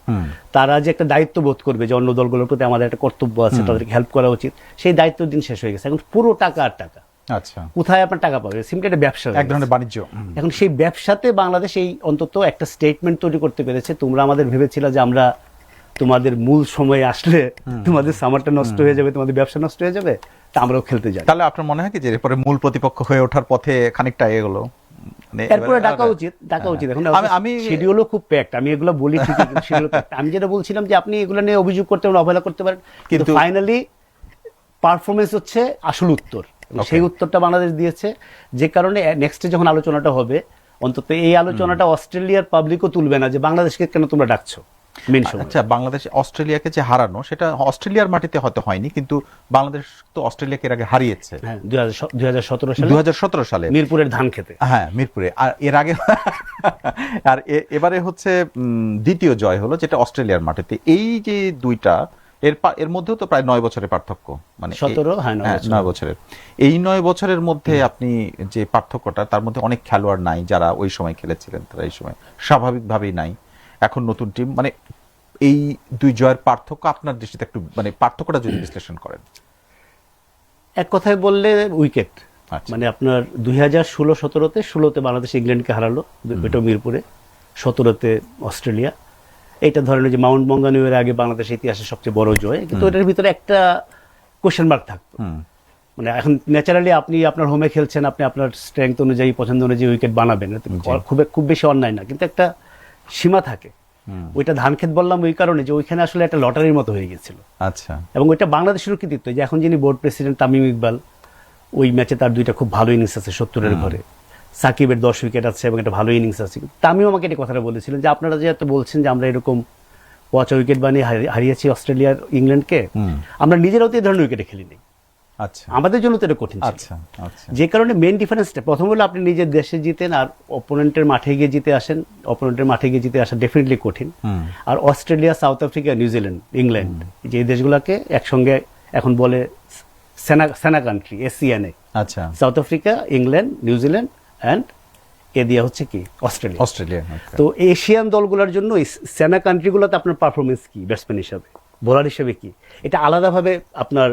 তারা যে একটা দায়িত্ব বোধ করবে যে অন্য দলগুলোর প্রতি আমাদের একটা কর্তব্য আছে, তাদেরকে হেল্প করা উচিত, সেই দায়িত্বের দিন শেষ হয়ে গেছে। এখন পুরো টাকা আর টাকা, আচ্ছা কোথায় আপনার টাকা পাবে, সিম্পলি একটা ব্যবসা, এক ধরনের বাণিজ্য। এখন সেই ব্যবসাতে বাংলাদেশ এই অন্তত একটা স্টেটমেন্ট তৈরি করতে পেরেছে, তোমরা আমাদের ভেবেছিলা যে আমরা তোমাদের মূল সময়ে আসলে তোমাদের সামারটা নষ্ট হয়ে যাবে, তোমাদের ব্যবসা নষ্ট হয়ে যাবে, তা আমরাও খেলতে যাই। তাহলে আপনার মনে হয় কি যে এরপরে মূল প্রতিপক্ষ হয়ে ওঠার পথে খানিকটা এগোলো, এরপরে ডাকা উচিত এখন আমি শিডিউলও খুব প্যাকড, আমি এগুলো বলি ঠিকই, কিন্তু শিডিউল প্যাকড। আমি যেটা বলছিলাম যে আপনি এগুলো নিয়ে অভিযোগ করতে পারেন, অবহেলা করতে পারেন, কিন্তু ফাইনালি পারফরমেন্স হচ্ছে আসল উত্তর। সেই উত্তরটা বাংলাদেশ দিয়েছে, যে কারণে নেক্সটে যখন আলোচনাটা হবে, অন্তত এই আলোচনাটা অস্ট্রেলিয়ার পাবলিকও তুলবে না যে বাংলাদেশকে কেন তোমরা ডাকছো। আচ্ছা বাংলাদেশ অস্ট্রেলিয়াকে যে হারানো, সেটা অস্ট্রেলিয়ার মাটিতে হয়তো হয়নি, কিন্তু বাংলাদেশ তো অস্ট্রেলিয়াকে এর আগে হারিয়েছে 2017 সালে মিরপুরের ধান খেতে। হ্যাঁ মিরপুরে। আর এর আগে আর এবারে হচ্ছে দ্বিতীয় জয় হলো, যেটা অস্ট্রেলিয়ার মাটিতে। এই যে দুইটা এর মধ্যেও তো প্রায় 9 বছরের পার্থক্য, মানে 9 বছরের। এই 9 বছরের মধ্যে আপনি যে পার্থক্যটা, তার মধ্যে অনেক খেলোয়াড় নাই যারা ওই সময় খেলেছিলেন, তারা এই সময় স্বাভাবিকভাবেই নাই, এখন নতুন টিম। মানে এই দুই জয়ের পার্থক্য আপনার দৃষ্টিতে একটু, মানে পার্থক্যটা যদি বিশ্লেষণ করেন। এক কথায় বললে উইকেট, মানে আপনার 2016-17-তে 16তে বাংলাদেশ ইংল্যান্ডকে হারালো, এটা মিরপুরে, 17তে অস্ট্রেলিয়া। এটা ধরেন যে মাউন্ট মঙ্গানুয়ের আগে বাংলাদেশের ইতিহাসের সবচেয়ে বড় জয়, কিন্তু এটার ভিতরে একটা কোশ্চেন মার্ক থাকতো। মানে এখন ন্যাচারালি আপনি আপনার হোমে খেলছেন, আপনি আপনার স্ট্রেংথ অনুযায়ী, পছন্দ অনুযায়ী উইকেট বানাবেন, খুব বেশি অন্যায় না, কিন্তু একটা সীমা থাকে। ওইটা ধানক্ষেত বললাম ওই কারণে যে ওইখানে আসলে একটা লটারির মতো হয়ে গেছিল। আচ্ছা। এবং ওইটা বাংলাদেশের কৃতিত্ব, যে এখন যিনি বোর্ড প্রেসিডেন্ট তামিম ইকবাল, ওই ম্যাচে তার 2টা খুব ভালো ইনিংস আছে 70-এর ঘরে, সাকিবের 10 উইকেট আছে এবং একটা ভালো ইনিংস আছে। তামিম আমাকে এটা কথাটা বলেছিলেন যে আপনারা যে এত বলছেন যে আমরা এরকম 5 উইকেট বানিয়ে হারিয়েছি অস্ট্রেলিয়ার ইংল্যান্ডকে, আমরা নিজেরাও তো এই ধরনের উইকেটে খেলিনি। আচ্ছা, আমাদের জন্য তো এটা কঠিন ছিল। আচ্ছা আচ্ছা। যে কারণে মেইন ডিফারেন্সটা প্রথম হলো আপনি নিজের দেশে জিতেন আর অপোনেন্টের মাঠে গিয়ে জিতে আসেন, অপোনেন্টের মাঠে গিয়ে জিতে আসা ডেফিনেটলি কঠিন। আর Australia, South Africa, New Zealand, England, যে দেশগুলোকে একসঙ্গে এখন বলে সেনা কান্ট্রি, এসিএনএ। আচ্ছা। South Africa, England, New Zealand and এদিয়া হচ্ছে কি অস্ট্রেলিয়া। তো এশিয়ান দলগুলোর জন্য সেনা কান্ট্রিগুলোতে আপনার পারফরমেন্স কি, ব্যাটসম্যান হিসাবে, বোলার হিসেবে কি, এটা আলাদাভাবে আপনার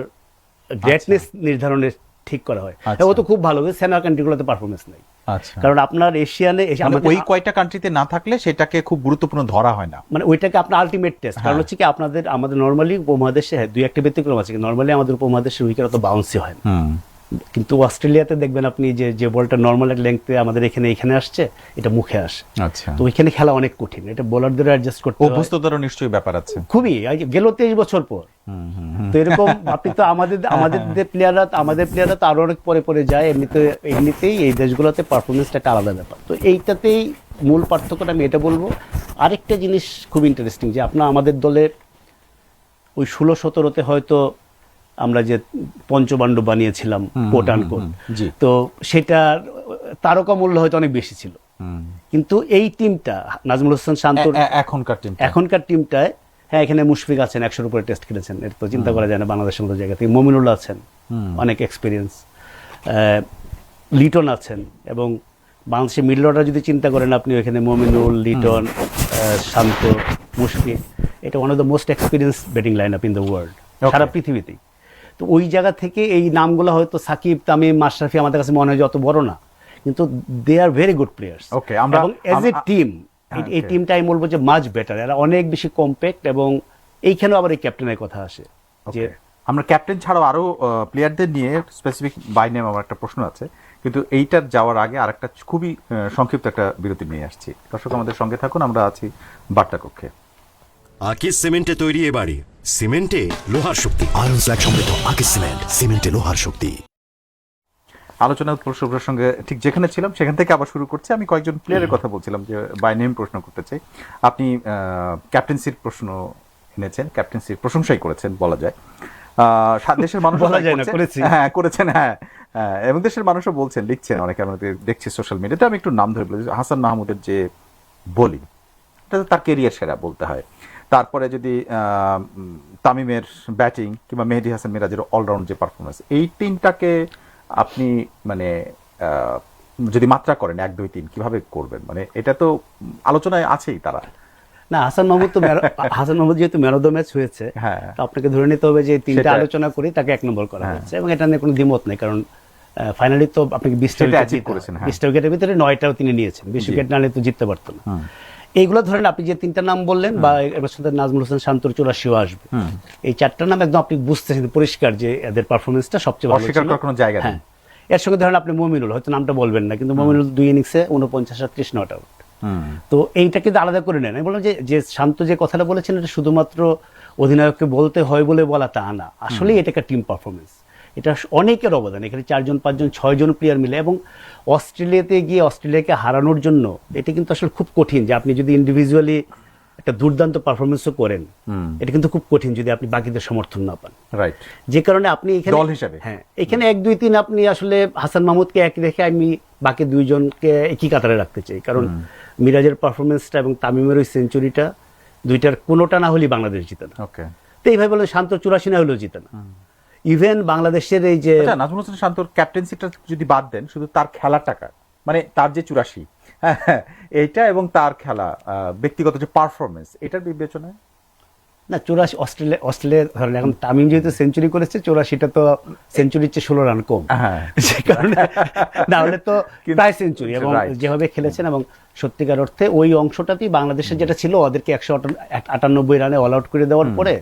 গ্রেটনেস নির্ধারণের ঠিক করা হয়। ও তো খুব ভালো, সেনা কান্ট্রিগুলোতে পারফরমেন্স নাই। আচ্ছা। কারণ আপনার এশিয়ানে মানে ওই কয়টা কান্ট্রিতে না থাকলে সেটাকে খুব গুরুত্বপূর্ণ ধরা হয় না। মানে ওইটাকে আপনার আলটিমেট টেস্ট। কারণ হচ্ছে কি আমাদের নর্মালি উপমহাদেশে দুই একটা ব্যতিক্রম আছে, নর্মালি আমাদের উপমহাদেশের উইকেট অত বাউন্সি হয় না, কিন্তু অস্ট্রেলিয়াতে দেখবেন আপনি যে বলটা নর্মাল লেংথে আমাদের এখানে আসছে, এটা মুখে আসে। আচ্ছা, তো ওইখানে খেলা অনেক কঠিন, এটা বোলারদের অ্যাডজাস্ট করতে হয়। অভ্যস্ততারও নিশ্চয়ই ব্যাপার আছে। খুবই গেল 23 বছর পর। তো এরকম আপনি তো আমাদের প্লেয়াররা তো আরো অনেক পরে যায়, এমনিতেই এই দেশগুলোতে পারফরমেন্সটা একটা আলাদা ব্যাপার। তো এইটাতেই মূল পার্থক্যটা আমি এটা বলবো। আরেকটা জিনিস খুব ইন্টারেস্টিং, যে আমাদের দলের ওই 16-17-তে হয়তো আমরা যে পঞ্চপাণ্ডব বানিয়েছিলাম কোট আন কোট, তো সেটার তারকা মূল্য হয়তো অনেক বেশি ছিল। কিন্তু এই টিমটা নাজমুল হোসেন শান্তর এখনকার টিমটায়, হ্যাঁ এখানে মুশফিক আছেন, 100-র উপরে টেস্ট খেলেছেন, এটা তো চিন্তা করা যায় না বাংলাদেশের মতো জায়গা থেকে। মমিনুল্লাহ আছেন, অনেক এক্সপিরিয়েন্স, লিটন আছেন, এবং বাংলাদেশের মিডল অর্ডার যদি চিন্তা করেন আপনি, ওইখানে মমিনুল, লিটন, শান্ত, মুশফিক, এটা one of the most experience batting line up in the world, সারা পৃথিবীতেই। তো ওই জায়গা থেকে এই নামগুলো হয়তো সাকিব, তামিম, মাশরাফি আমাদের কাছে মনে হয় যত বড় না, কিন্তু দে আর ভেরি গুড প্লেয়ার্স। এবং এজ এ টিম, এই টিমটা আমি বলবো যে মাচ বেটার, এরা অনেক বেশি কম্প্যাক্ট, এবং এইখানেও আবার এই ক্যাপ্টেনের কথা আসে যে আমরা ক্যাপ্টেন ছাড়াও আরো প্লেয়ারদের নিয়ে স্পেসিফিক বাই নেম আমার একটা প্রশ্ন আছে, কিন্তু এইটার যাওয়ার আগে আরেকটা খুবই সংক্ষিপ্ত একটা বিরতি নিয়ে আসছি। দর্শক আমাদের সঙ্গে থাকুন, আমরা আছি বার্তা কক্ষে। আকিস সিমেন্টে তৈরি এ বাড়ি, সিমেন্টে লোহার শক্তি। আয়রন স্ল্যাগ সমৃদ্ধ আকিস সিমেন্ট, সিমেন্টে লোহার শক্তি। আলোচনা উৎপল সঙ্গে ঠিক যেখানে ছিলাম সেখান থেকে আবার শুরু করছি। আমি কয়েকজন প্লেয়ারের কথা বলছিলাম যে বাই নেম প্রশ্ন করতে চাই। আপনি ক্যাপ্টেন্সির প্রশ্ন এনেছেন, ক্যাপ্টেন্সির প্রশংসাই করেছেন বলা যায়। দেশের মানুষ করেছেন, হ্যাঁ, এবং দেশের মানুষও বলছেন, লিখছেন, অনেকে আমাদের দেখছি সোশ্যাল মিডিয়াতে। আমি একটু নাম ধরে বলি, হাসান মাহমুদের যে বোলিং, এটা তো তার কেরিয়ার সেরা বলতে হয়। তারপরে যদি তামিমের ব্যাটিং কিংবা মেহেদী হাসান মিরাজের অলরাউন্ড যে পারফরমেন্স, এই তিনটাকে আপনি মানে যদি মাত্রা করেন 1, 2, 3 কিভাবে করবেন? মানে এটা তো আলোচনায় আছেই তারা। না, হাসান মাহমুদ যেহেতু ম্যান অফ দ্য ম্যাচ হয়েছে, তো আপনাকে ধরে নিতে হবে যে তিনটা আলোচনা করে তাকে 1 নম্বর করা হয়েছে, এবং এটা নিয়ে কোনো দ্বিমত নেই। কারণ ফাইনালি তো আপনাকে 20টা উইকেটের ভিতরে 9টাও তিনি নিয়েছেন, 20 উইকেট না নিলে তো জিততে পারতো না। এইগুলো ধরেন আপনি যে 3টা নাম বললেন, বা এবার সাথে নাজমুল হোসেন শান্তর 84ও আসবে, এই 4টা নাম একদম আপনি বুঝতেছেন পরিষ্কার যে এদের পারফরমেন্সটা সবচেয়ে ভালো ছিল। কোনো জায়গা নেই। এর সঙ্গে ধরেন আপনি মমিনুল, হয়তো নামটা বলবেন না, কিন্তু মমিনুল 2 ইনিংসে 49-38 নট আউট। তো এইটা কিন্তু আলাদা করে নেন। আমি বললাম যে শান্ত যে কথাটা বলেছেন, এটা শুধুমাত্র অধিনায়ককে বলতে হয় বলে বলা তা না, আসলে এটা একটা টিম পারফরমেন্স, এটা অনেকের অবদান। এখানে 4জন 5জন 6জন প্লেয়ার মিলে, এবং অস্ট্রেলিয়াতে গিয়ে অস্ট্রেলিয়াকে হারানোর জন্য এটা কিন্তু আসলে খুব কঠিন, যে আপনি যদি ইন্ডিভিজুয়ালি একটা দুর্দান্ত পারফরমেন্সও করেন, এটা কিন্তু খুব কঠিন যদি আপনি বাকিদের সমর্থন না পান। রাইট। যে কারণে আপনি এখানে দল হিসেবে, হ্যাঁ, এখানে 1, 2, 3 আপনি আসলে হাসান মাহমুদকে এক রেখে আমি বাকি 2 জনকে একই কাতারে রাখতে চাই। কারণ মিরাজের পারফরমেন্সটা এবং তামিমের ওই সেঞ্চুরিটা, দুইটার কোনোটা না হলেই বাংলাদেশ জিতে না। তো এইভাবে বলে শান্ত 84 না হলেও জিতে না। ইভেন বাংলাদেশের এই যে নাজমুল হোসেন শান্তর ক্যাপ্টেন্সিটা যদি বাদ দেন, শুধু তার খেলার টাকা, মানে তার যে 84 এইটা এবং তার খেলা, ব্যক্তিগত যে পারফরমেন্স, এটার বিবেচনায় না, 84 অস্ট্রেলিয়া ধরেন, এখন তামিম যেহেতু সেঞ্চুরি করেছে, 84টা তো সেঞ্চুরির চেয়ে 16 রান কম, সে কারণে না হলে তো প্রায় সেঞ্চুরি, এবং যেভাবে খেলেছেন, এবং সত্যিকার অর্থে ওই অংশটাতেই বাংলাদেশের যেটা ছিল, ওদেরকে 198 রানে অল আউট করে দেওয়ার পরে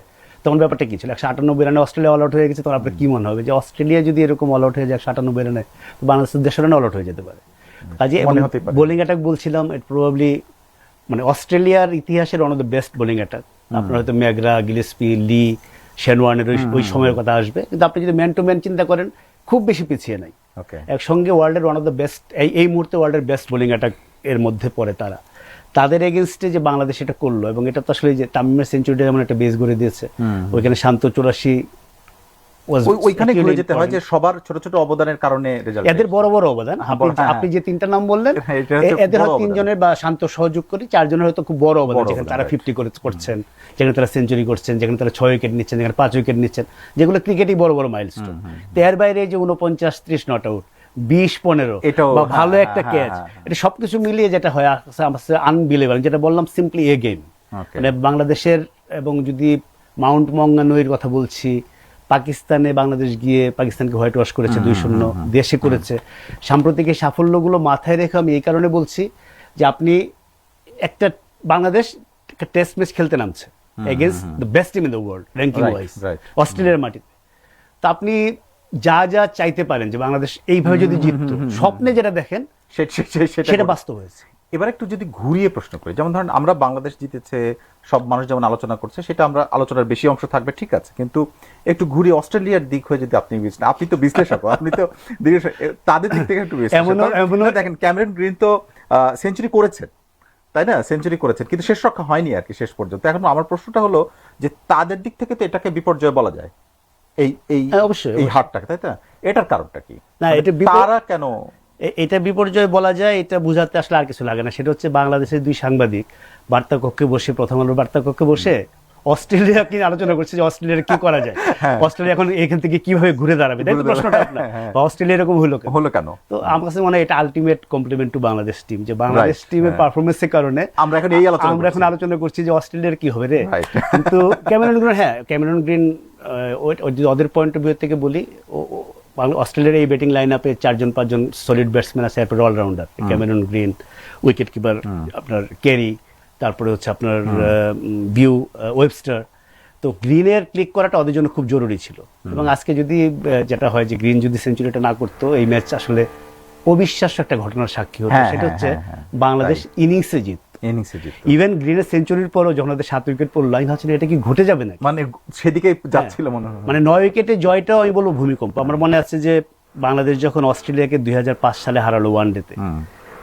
তখন ব্যাপারটা কি ছিল, 198 রানে অস্ট্রেলিয়া অল আউট হয়ে গেছে, তখন আপনার কি মনে হবে যে অস্ট্রেলিয়া যদি এরকম অল আউট হয়ে যায় 198 রানে, তো বাংলাদেশের 150 রানে অল আউট হয়ে যেতে পারে। কাজে বোলিং অ্যাটাক বলছিলাম, ইট প্রবাবলি মানে অস্ট্রেলিয়ার ইতিহাসের one of the best bowling attack. আপনার হয়তো ম্যাগরা, গিলেস্পি, লি, শেনওয়ার্নের ওই সময়ের কথা আসবে, কিন্তু আপনি যদি ম্যান টু ম্যান চিন্তা করেন, খুব বেশি পিছিয়ে নাই। একসঙ্গে ওয়ার্ল্ডের ওয়ান অফ দ্য বেস্ট, এই মুহূর্তে ওয়ার্ল্ডের বেস্ট বোলিং অ্যাটাক এর মধ্যে পড়ে তারা। তাদের এগেনস্টে যে বাংলাদেশ এটা করলো, এবং এটা তো আসলে যে তামিমের সেঞ্চুরিটা যেমন একটা বেস করে দিয়েছে, ওইখানে শান্ত 84 ওইখানে ঘুরে যেতে হয় যে সবার ছোট ছোট অবদানের কারণে রেজাল্ট, এদের বড় বড় অবদান। আপনি যে 3টা নাম বললেন, এদের হয় 3 জনের বা শান্ত সহযোগ করি, 4 জনের হয়তো খুব বড় অবদান, যেখানে তারা 50 করছেন, যেখানে তারা সেঞ্চুরি করছেন, যেখানে তারা 6 উইকেট নিচ্ছেন, যেখানে 5 উইকেট নিচ্ছেন, যেগুলো ক্রিকেটই বড় বড় মাইলস্টোন। এর বাইরে যে 49-30 নট আউট, 20-15 বা ভালো একটা ক্যাচ, এটা সবকিছু মিলিয়ে যেটা হয় আনবিলিভেবল, যেটা বললাম সিম্পলি এ গেম। মানে বাংলাদেশের, এবং যদি মাউন্ট মঙ্গানুইয়ের কথা বলছি, পাকিস্তানে বাংলাদেশ গিয়ে পাকিস্তানকে হোয়াইট ওয়াশ করেছে 2-0, দেশে করেছে। সাম্প্রতিক এই সাফল্যগুলো মাথায় রেখে আমি এই কারণে বলছি যে আপনি একটা বাংলাদেশ টেস্ট ম্যাচ খেলতে নামছে against the best team in the world ranking wise, অস্ট্রেলিয়ার মাটিতে। তা আপনি যা যা চাইতে পারেন যে বাংলাদেশ এইভাবে যদি জিততো, স্বপ্নে যেটা দেখেন সেটা বাস্তব হয়েছে। এবার একটু যদি ঘুরিয়ে প্রশ্ন করি, যেমন ধরেন আমরা বাংলাদেশ জিতেছে, সব মানুষ যেমন আলোচনা করছে, সেটা আমরা আলোচনার বেশি অংশ থাকবে, ঠিক আছে, কিন্তু একটু ঘুরিয়ে অস্ট্রেলিয়ার দিক হয়ে যদি আপনি তো বিশ্লেষক, আপনি তো তাদের দিক থেকে একটু দেখেন, ক্যামেরন গ্রিন তো সেঞ্চুরি করেছেন, তাই না, সেঞ্চুরি করেছেন, কিন্তু শেষ রক্ষা হয়নি আর কি শেষ পর্যন্ত। এখন আমার প্রশ্নটা হলো যে তাদের দিক থেকে তো এটাকে বিপর্যয় বলা যায়, এই হারটাকে, তাই না? এটার কারণটা কি? না, এটা তারা কেন এটা বিপর্যয় বলা যায়, এটা বোঝাতে আসলে আর কিছু লাগে না। সেটা হচ্ছে বাংলাদেশের 2 সাংবাদিক বার্তা কক্ষে বসে, প্রথম আলোর বার্তা কক্ষে বসে অস্ট্রেলিয়া কি আলোচনা করছে যে অস্ট্রেলিয়ার কি করা যায়, অস্ট্রেলিয়া এখন এখান থেকে কিভাবে ঘুরে দাঁড়াবে, তাই তো প্রশ্নটা আপনার, বা অস্ট্রেলিয়া এরকম হলো কেন? তো আমার কাছে মনে হয় এটা ultimate compliment to Bangladesh team, যে বাংলাদেশ টিমের পারফরমেন্সের কারণে আমরা এখন আলোচনা করছি যে অস্ট্রেলিয়ার কি হবে রে। কিন্তু ক্যামেরন গ্রিন ওদের পয়েন্ট অফ ভিউ থেকে বলি, অস্ট্রেলিয়ার এই ব্যাটিং লাইন আপে 4-5 সলিড ব্যাটসম্যান আছে, তারপরে all rounder Cameron Green, wicket keeper আপনার কেরি, তারপরে হচ্ছে আপনার ভিউ ওয়েবস্টার। তো গ্রিনের ক্লিক করাটা ওদের জন্য খুব জরুরি ছিল, এবং আজকে যদি যেটা হয় যে গ্রিন যদি সেঞ্চুরিটা না করতো, এই ম্যাচ আসলে অবিশ্বাস্য একটা ঘটনার সাক্ষী হতো। সেটা হচ্ছে বাংলাদেশ ইনিংসে জিত। ইভেন গ্রিনের সেঞ্চুরির পরও যখন ওদের 7 উইকেট পড়লো, আমি ভাবছিলাম এটা কি ঘটে যাবে না, মানে সেদিকে যাচ্ছিল মনে হয়। মানে 9 উইকেটে জয়টাও আমি বলবো ভূমিকম্প। আমার মনে আছে যে বাংলাদেশ যখন অস্ট্রেলিয়াকে 2005 সালে হারালো ওয়ানডেতে,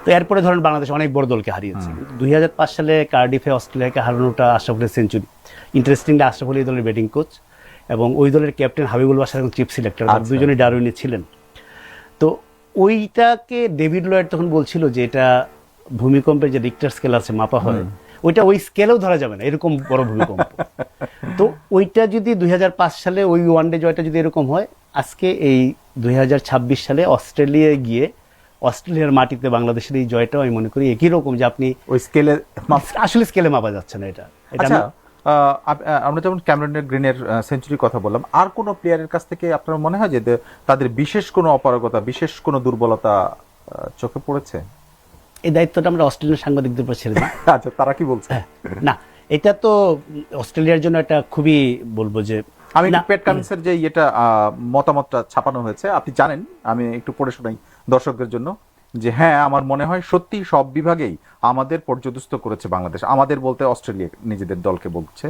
তো এরপরে ধরেন বাংলাদেশ অনেক বড় দলকে হারিয়েছে। 2005 সালে কার্ডিফে অস্ট্রেলিয়াকে হারানোটা আশরাফ আলীর সেঞ্চুরি। ইন্টারেস্টিংলি আশরাফ আলী দলের ব্যাটিং কোচ এবং ওই দলের ক্যাপ্টেন হাবিবুল বাশার এবং চিফ সিলেক্টর, দুজনই ডারউইনে ছিলেন। তো ওইটাকে ডেভিড লয়েড তখন বলছিল যে এটা ভূমিকম্পের যে রিক্টার স্কেল আছে মাপা হয়, ওইটা ওই স্কেলেও ধরা যাবে না, এরকম বড় ভূমিকম্প। তো ওইটা যদি 2005 সালে ওই ওয়ানডে জয়টা যদি এরকম হয়, আজকে এই 2026 সালে অস্ট্রেলিয়ায় গিয়ে অস্ট্রেলিয়ার মাটিতে বাংলাদেশের এই জয়টাও আমি মনে করি একই রকম, যে আপনি ওই স্কেলে আসলে স্কেলে মাপা যাচ্ছে না এটা। আমরা যেমন ক্যামেরন গ্রিনের সেঞ্চুরির কথা বললাম, আর কোন প্লেয়ারের কাছ থেকে আপনার মনে হয় যে তাদের বিশেষ কোনো অপারগতা, বিশেষ কোনো দুর্বলতা চোখে পড়েছে? এই দায়িত্বটা আমরা অস্ট্রেলিয়ার সাংবাদিকদের উপর ছেড়ে দিই। আচ্ছা, তারা কি বলছে? না, এটা তো অস্ট্রেলিয়ার জন্য একটা খুবই বলবো যে, আমি পেট কামিন্সের যে এটা মতামতটা ছাপানো হয়েছে, আপনি জানেন, আমি একটু পড়ে শোনাই দর্শকদের জন্য, যে হ্যাঁ, আমার মনে হয় সত্যি সব বিভাগেই আমাদের পর্যদস্ত করেছে বাংলাদেশ। আমাদের বলতে অস্ট্রেলিয়া নিজেদের দলকে বলছে।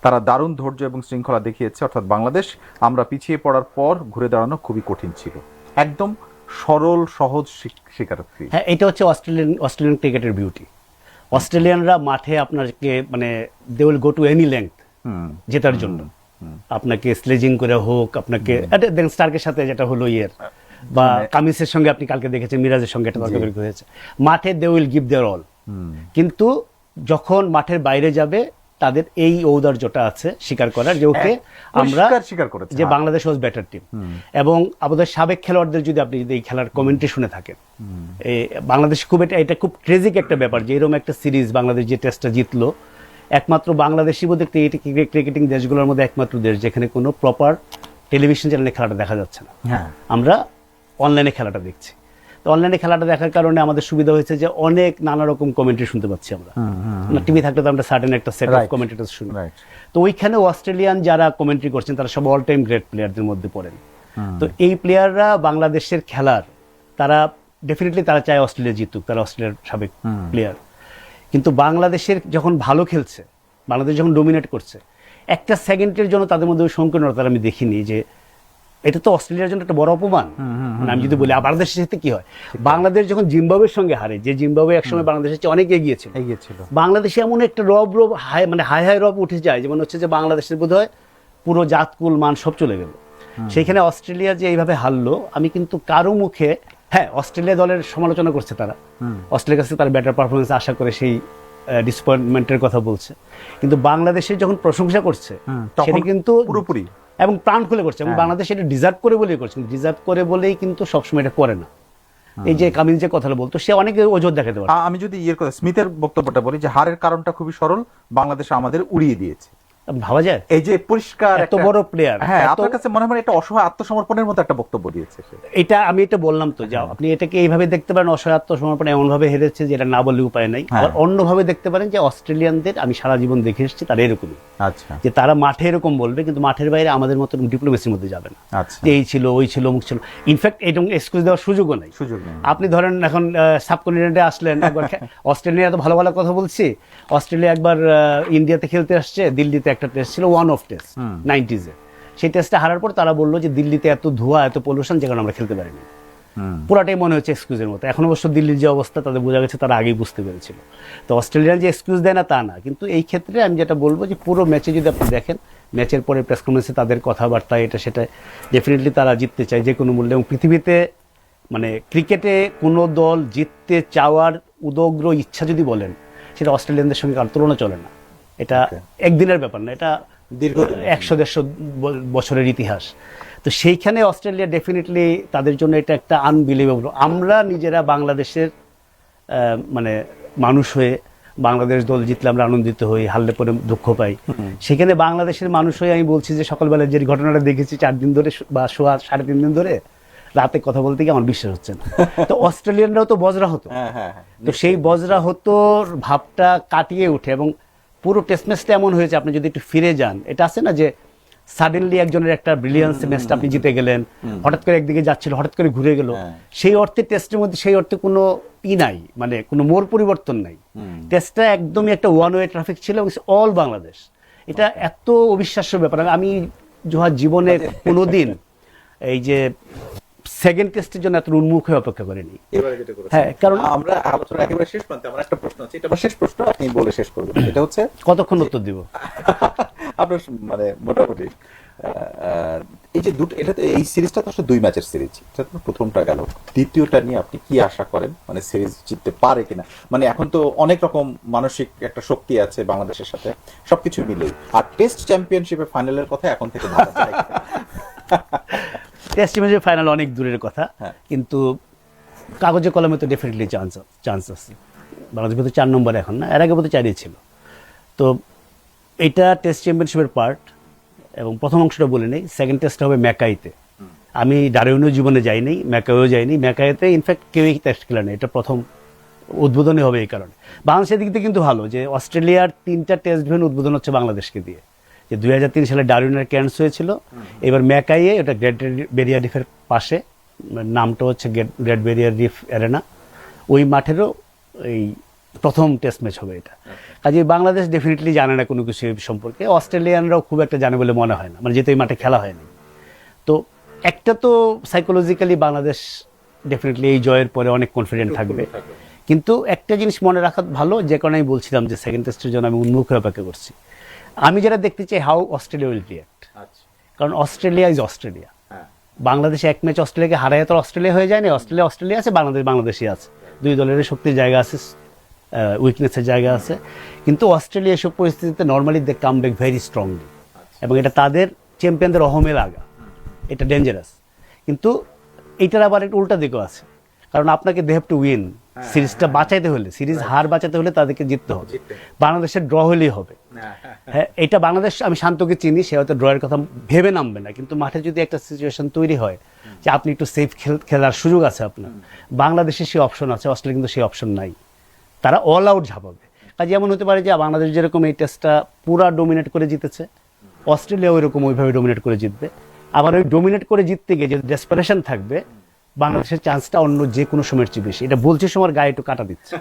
তারা দারুণ ধৈর্য এবং শৃঙ্খলা দেখিয়েছে, অর্থাৎ বাংলাদেশ। আমরা পিছিয়ে পড়ার পর ঘুরে দাঁড়ানো খুবই কঠিন ছিল। একদম সরল সহজ স্বীকারোক্তি। হ্যাঁ, এটা হচ্ছে অস্ট্রেলিয়ান ক্রিকেটের বিউটি। অস্ট্রেলিয়ানরা মাঠে আপনাকে মানে they will go to any length জেতার জন্য। আপনাকে স্লেজিং করে হোক, আপনাকে স্টার্কের সাথে যেটা হলো বা কামিন্সের সঙ্গে আপনি কালকে দেখেছেন, মিরাজের সঙ্গে একটা তর্কাতর্কি হয়েছে, মাঠে they will give their all. কিন্তু যখন মাঠের বাইরে যাবে, তাদের এই ঔদার্যটা আছে স্বীকার করার, যে ওকে আমরা স্বীকার করেছি যে বাংলাদেশ ওয়াজ বেটার টিম। এবং আমাদের সাবেক খেলোয়াড়দের যদি আপনি যদি এই খেলার কমেন্ট্রি শুনে থাকেন, বাংলাদেশ এটা খুব ট্রেজিক একটা ব্যাপার যে এরকম একটা সিরিজ বাংলাদেশ যে টেস্টটা জিতলো, একমাত্র বাংলাদেশি বোধ ক্রিকেটিং দেশগুলোর মধ্যে একমাত্র দেশ যেখানে কোনো প্রপার টেলিভিশন চ্যানেলে খেলাটা দেখা যাচ্ছে না। আমরা অনলাইনে খেলাটা দেখছি। তো অনলাইনে খেলাটা দেখার কারণে আমাদের সুবিধা হয়েছে যে অনেক নানা রকম কমেন্ট্রি শুনতে পাচ্ছি আমরা। টিভি থাকলে তো আমরা সার্টেন একটা সেট অফ কমেন্টেটর শুনি। তো ওইখানে অস্ট্রেলিয়ান যারা কমেন্ট্রি করছেন তারা সব অল টাইম গ্রেট প্লেয়ারদের মধ্যে পড়েন। তো এই প্লেয়াররা বাংলাদেশের খেলার, তারা ডেফিনেটলি তারা চায় অস্ট্রেলিয়া জিতুক, তারা অস্ট্রেলিয়ার সাবেক প্লেয়ার। কিন্তু বাংলাদেশের যখন ভালো খেলছে, বাংলাদেশ যখন ডোমিনেট করছে, একটা সেকেন্ডের জন্য তাদের মধ্যে ওই সংকীর্ণতা আমি দেখিনি যে এটা তো অস্ট্রেলিয়ার জন্য একটা বড় অপমান। আমি যদি বলি বাংলাদেশের সাথে কি হয়, বাংলাদেশ যখন জিম্বাবুয়ের সঙ্গে হারে, যে জিম্বাবুয়ে একসময় বাংলাদেশের চেয়ে অনেক এগিয়েছিল, বাংলাদেশে এমন একটা রব হাই মানে হাই রব উঠে যায়, যেমন হচ্ছে যে বাংলাদেশের বোধ হয় পুরো জাতকুল মান সব চলে গেল। সেইখানে অস্ট্রেলিয়া যে এইভাবে হারলো, আমি কিন্তু কারো মুখে, হ্যাঁ অস্ট্রেলিয়া দলের সমালোচনা করছে, তারা অস্ট্রেলিয়ার কাছে তার বেটার পারফরমেন্স আশা করে সেই ডিসঅ্যাপয়েন্টমেন্টের কথা বলছে, কিন্তু বাংলাদেশের যখন প্রশংসা করছে সেটা কিন্তু পুরোপুরি এবং প্রাণ খুলে করছে, এবং বাংলাদেশ এটা ডিজার্ভ করে বলেই করছে। ডিজার্ভ করে বলেই কিন্তু সবসময় এটা করে না। এই যে কামিল যে কথাটা বলতো, সে অনেক ওজোর দেখাতে পারে। আমি যদি কথা স্মিথের বক্তব্যটা বলি, যে হারের কারণটা খুবই সরল, বাংলাদেশ আমাদের উড়িয়ে দিয়েছে। ভাবা যায় এই যে পরিষ্কার এত বড় প্লেয়ার, হ্যাঁ, আপনার কাছে মনে হয় এটা অসহায় আত্মসমর্পণের মতো একটা বক্তব্য দিয়েছে সে। আমি এটা বললাম তো, যে আপনি এটাকে এইভাবে দেখতে পারেন, অসহায় আত্মসমর্পণ এমন ভাবে হেরেছে যে এটা না বললে উপায় নাই। আবার অন্যভাবে দেখতে পারেন যে অস্ট্রেলিয়ানদের আমি সারা জীবন দেখে এসেছি, তারা এরকমই, আচ্ছা, যে তারা মাঠে এরকম বলবে কিন্তু মাঠের বাইরে আমাদের মতো ডিপ্লোমেসির মধ্যে যাবে না, আচ্ছা, যে এই ছিল ওই ছিল অমুক ছিল। ইনফ্যাক্ট এরকম এক্সকিউজ দেওয়ার সুযোগও নাই। আপনি ধরেন এখন সাবকন্টিনেন্টে আসলেন, একবার অস্ট্রেলিয়া তো ভালো ভালো কথা বলছি, অস্ট্রেলিয়া একবার ইন্ডিয়াতে খেলতে আসছে, দিল্লিতে একটা টেস্ট ছিল, ওয়ান অফ টেস্ট 90s-এ, সেই টেস্টে হারার পর তারা বললো যে দিল্লিতে এত ধোঁয়া এত পলিউশন, যে কারণে আমরা খেলতে পারিনি। পুরাটাই মনে হচ্ছে এক্সকিউজের মতো। এখন অবশ্য দিল্লির যে অবস্থা তাদের বোঝা গেছে, তারা আগেই বুঝতে পেরেছিল। তো অস্ট্রেলিয়ান যে এক্সকিউজ দেয় না তা না, কিন্তু এই ক্ষেত্রে আমি যেটা বলবো যে পুরো ম্যাচে যদি আপনি দেখেন, ম্যাচের পরে প্রেস কনফারেন্সে তাদের কথাবার্তা এটা সেটা, ডেফিনেটলি তারা জিততে চায় যে কোনো মূল্যে। এবং পৃথিবীতে মানে ক্রিকেটে কোনো দল জিততে চাওয়ার উদগ্র ইচ্ছা যদি বলেন, সেটা অস্ট্রেলিয়ানদের সঙ্গে কারোর তুলনা চলে না। এটা একদিনের ব্যাপার না, এটা দীর্ঘ 100-150 বছরের ইতিহাস। তো সেইখানে অস্ট্রেলিয়া ডেফিনেটলি তাদের জন্য এটা একটা আনবিলিভেবল। আমরা নিজেরা বাংলাদেশের মানে মানুষ হয়ে, বাংলাদেশ দল জিতলে আমরা আনন্দিত হই, হারলে পরে দুঃখ পাই। সেখানে বাংলাদেশের মানুষ হয়ে আমি বলছি যে সকালবেলা যে ঘটনাটা দেখেছি 4 দিন ধরে বা 3.5 দিন ধরে, রাতে কথা বলতে গিয়ে আমার বিশ্বাস হচ্ছে না। তো অস্ট্রেলিয়ানরাও তো বজরা হতো, তো সেই বজরা হতোর ভাবটা কাটিয়ে উঠে, এবং পুরো টেস্ট ম্যাচটা এমন হয়েছে, আপনি যদি একটু ফিরে যান, এটা আছে না যে সাডেনলি একজনের একটা ব্রিলিয়ান্স ম্যাচটা আপনি জিতে গেলেন, হঠাৎ করে একদিকে যাচ্ছিল, হঠাৎ করে ঘুরে গেল, সেই অর্থে টেস্টের মধ্যে সেই অর্থে কোনো নাই, মানে কোনো মোড় পরিবর্তন নাই। টেস্টটা একদমই একটা ওয়ান ওয়ে ট্রাফিক ছিল, অল বাংলাদেশ। এটা এত অবিশ্বাস্য ব্যাপার, আমি জোহার জীবনে কোনোদিন এই যে সেকেন্ড টেস্টের জন্য এত উন্মুখ হয়ে অপেক্ষা করিনি। হ্যাঁ, কারণ আমরা আলোচনা একেবারে শেষ প্রান্তে, আমার একটা প্রশ্ন আছে, এটা আমার শেষ প্রশ্ন, আপনি বলে শেষ করবেন। এটা হচ্ছে কতক্ষণ উত্তর দিব আপনার মানে মোটামুটি এই যে দুটো, এটা এই সিরিজটা তো আসলে 2 ম্যাচের সিরিজ, এটা তো প্রথমটা গেল, দ্বিতীয়টা নিয়ে আপনি কি আশা করেন, মানে সিরিজ জিততে পারে কিনা? মানে এখন তো অনেক রকম মানসিক একটা শক্তি আছে বাংলাদেশের সাথে, সবকিছু মিলেই। আর টেস্ট চ্যাম্পিয়নশিপের ফাইনালের কথা এখন থেকে ভাবা যায় কিনা? টেস্ট ম্যাচের ফাইনাল অনেক দূরের কথা, কিন্তু কাগজে কলমে তো ডেফিনেটলি চান্স আছে। বাংলাদেশ বোধহয় 4 নম্বরে এখন, না এর আগে বোধহয় 4-ই ছিল। তো এটা টেস্ট চ্যাম্পিয়নশিপের পার্ট, এবং প্রথম অংশটা বলে নেই, সেকেন্ড টেস্টটা হবে ম্যাকাইতে। আমি ডারউইনের জীবনে যাইনি, ম্যাকাইও যাইনি। ম্যাকাইতে ইনফ্যাক্ট কেউই টেস্ট খেলে নেই, এটা প্রথম উদ্বোধনী হবে। এই কারণে বাংলাদেশের দিক থেকে কিন্তু ভালো যে অস্ট্রেলিয়ার 3টা টেস্ট ভেন্যু উদ্বোধন হচ্ছে বাংলাদেশকে দিয়ে। যে 2003 সালে ডারউইনের ক্যান্স হয়েছিল, এবার ম্যাকাইয়ে, ওটা গ্রেট ব্যারিয়ার রিফের পাশে, নামটা হচ্ছে গ্রেট ব্যারিয়ার রিফ অ্যারেনা, ওই মাঠেরও এই প্রথম টেস্ট ম্যাচ হবে এটা। কাজে বাংলাদেশ ডেফিনেটলি জানে না কোনো কিছু সম্পর্কে, অস্ট্রেলিয়ানরাও খুব একটা জানে বলে মনে হয় না, মানে যেহেতু এই মাঠে খেলা হয়নি। তো একটা তো সাইকোলজিক্যালি বাংলাদেশ ডেফিনেটলি এই জয়ের পরে অনেক কনফিডেন্ট থাকবে। কিন্তু একটা জিনিস মনে রাখা ভালো, যে কারণে আমি বলছিলাম যে সেকেন্ড টেস্টের জন্য আমি উন্মুখ হয়ে অপেক্ষা করছি। আমি যেটা দেখতে চাই, হাউ অস্ট্রেলিয়া উইল রিঅ্যাক্ট, কারণ অস্ট্রেলিয়া ইজ অস্ট্রেলিয়া। বাংলাদেশে এক ম্যাচ অস্ট্রেলিয়াকে হারায় তো অস্ট্রেলিয়া হয়ে যায় না, অস্ট্রেলিয়া আছে, বাংলাদেশই আছে, দুই দলের শক্তির জায়গা আছে, উইকনেসের জায়গা আছে। কিন্তু অস্ট্রেলিয়া এসব পরিস্থিতিতে নর্মালি দে কাম ব্যাক ভেরি স্ট্রংলি, এবং এটা তাদের চ্যাম্পিয়নদের অহমে লাগা, এটা ডেঞ্জারাস। কিন্তু এইটার আবার একটা উল্টা দিকও আছে, কারণ আপনাকে দে হ্যাভ টু উইন, সিরিজটা বাঁচাইতে হলে, সিরিজ হার বাঁচাতে হলে তাদেরকে জিততে হবে। বাংলাদেশের ড্র হলেই হবে। হ্যাঁ, এটা বাংলাদেশ, আমি শান্তকে চিনি, সে হয়তো ড্রয়ের কথা ভেবে নামবে না, কিন্তু মাঠে যদি একটা সিচুয়েশন তৈরি হয় যে আপনি একটু সেফ খেলার সুযোগ আছে আপনার, বাংলাদেশের সেই অপশন আছে, অস্ট্রেলিয়া কিন্তু সেই অপশন নাই, তারা অল আউট ঝাঁপাবে। কাজে এমন হতে পারে যে বাংলাদেশ যেরকম এই টেস্টটা পুরা ডোমিনেট করে জিতেছে, অস্ট্রেলিয়া ওইরকম ওইভাবে ডোমিনেট করে জিতবে। আবার ওই ডোমিনেট করে জিততে গিয়ে যে ডেসপারেশন থাকবে, বাংলাদেশের চান্সটা অন্য যে কোনো সময়ের চেয়ে বেশি। এটা বলছে সময় গায়ে একটু কাটা দিচ্ছে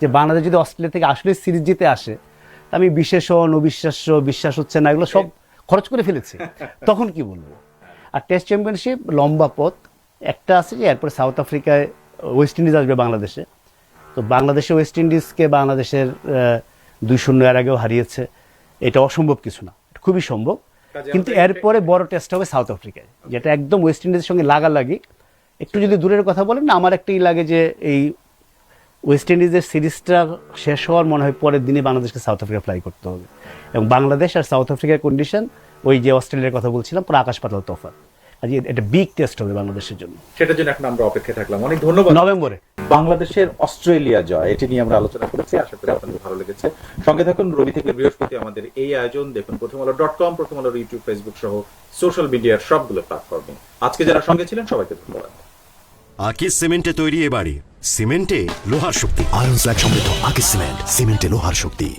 যে বাংলাদেশ যদি অস্ট্রেলিয়া থেকে আসলে সিরিজ জিতে আসে, আমি বিশেষণ অবিশ্বাস্য, বিশ্বাস হচ্ছে না, এগুলো সব খরচ করে ফেলেছি, তখন কি বলবো। আর টেস্ট চ্যাম্পিয়নশিপ লম্বা পথ, একটা আছে যে এরপরে সাউথ আফ্রিকায় ওয়েস্ট ইন্ডিজ আসবে বাংলাদেশে। তো বাংলাদেশে ওয়েস্ট ইন্ডিজকে বাংলাদেশের 2-0 এর আগেও হারিয়েছে, এটা অসম্ভব কিছু না, খুবই সম্ভব। কিন্তু এরপরে বড় টেস্ট হবে সাউথ আফ্রিকায়, যেটা একদম ওয়েস্ট ইন্ডিজের সঙ্গে লাগালাগি। একটু যদি দূরের কথা বলেন না, আমার একটাই লাগে যে এই ওয়েস্ট ইন্ডিজের সিরিজটা শেষ হওয়ার মনে হয় পরের দিনই বাংলাদেশকে সাউথ আফ্রিকা ফ্লাই করতে হবে। এবং বাংলাদেশ আর সাউথ আফ্রিকার কন্ডিশন, ওই যে অস্ট্রেলিয়ার কথা বলছিলাম, পুরো আকাশ পাতাল তফাৎ। আজ এটা বিগ টেস্ট হবে বাংলাদেশের জন্য সেটার জন্য এখন আমরা অপেক্ষায় থাকলাম। অনেক ধন্যবাদ। নভেম্বরে বাংলাদেশের অস্ট্রেলিয়া জয়, এটি নিয়ে আমরা আলোচনা করেছি, আশা করি আপনাদের ভালো লেগেছে। সঙ্গে থাকুন রবি থেকে বৃহস্পতি আমাদের এই আয়োজন দেখুন প্রথমআলো.com, প্রথম আলোর ইউটিউব, ফেসবুক সহ সোশ্যাল মিডিয়ার সবগুলো প্ল্যাটফর্মে। আজকে যারা সঙ্গে ছিলেন সবাইকে ধন্যবাদ। আকিস সিমেন্টে তৈরি এ বাড়ি, সিমেন্টে লোহার শক্তি। আয়রন স্ল্যাগ সমৃদ্ধ আকিস সিমেন্ট, সিমেন্টে লোহার শক্তি।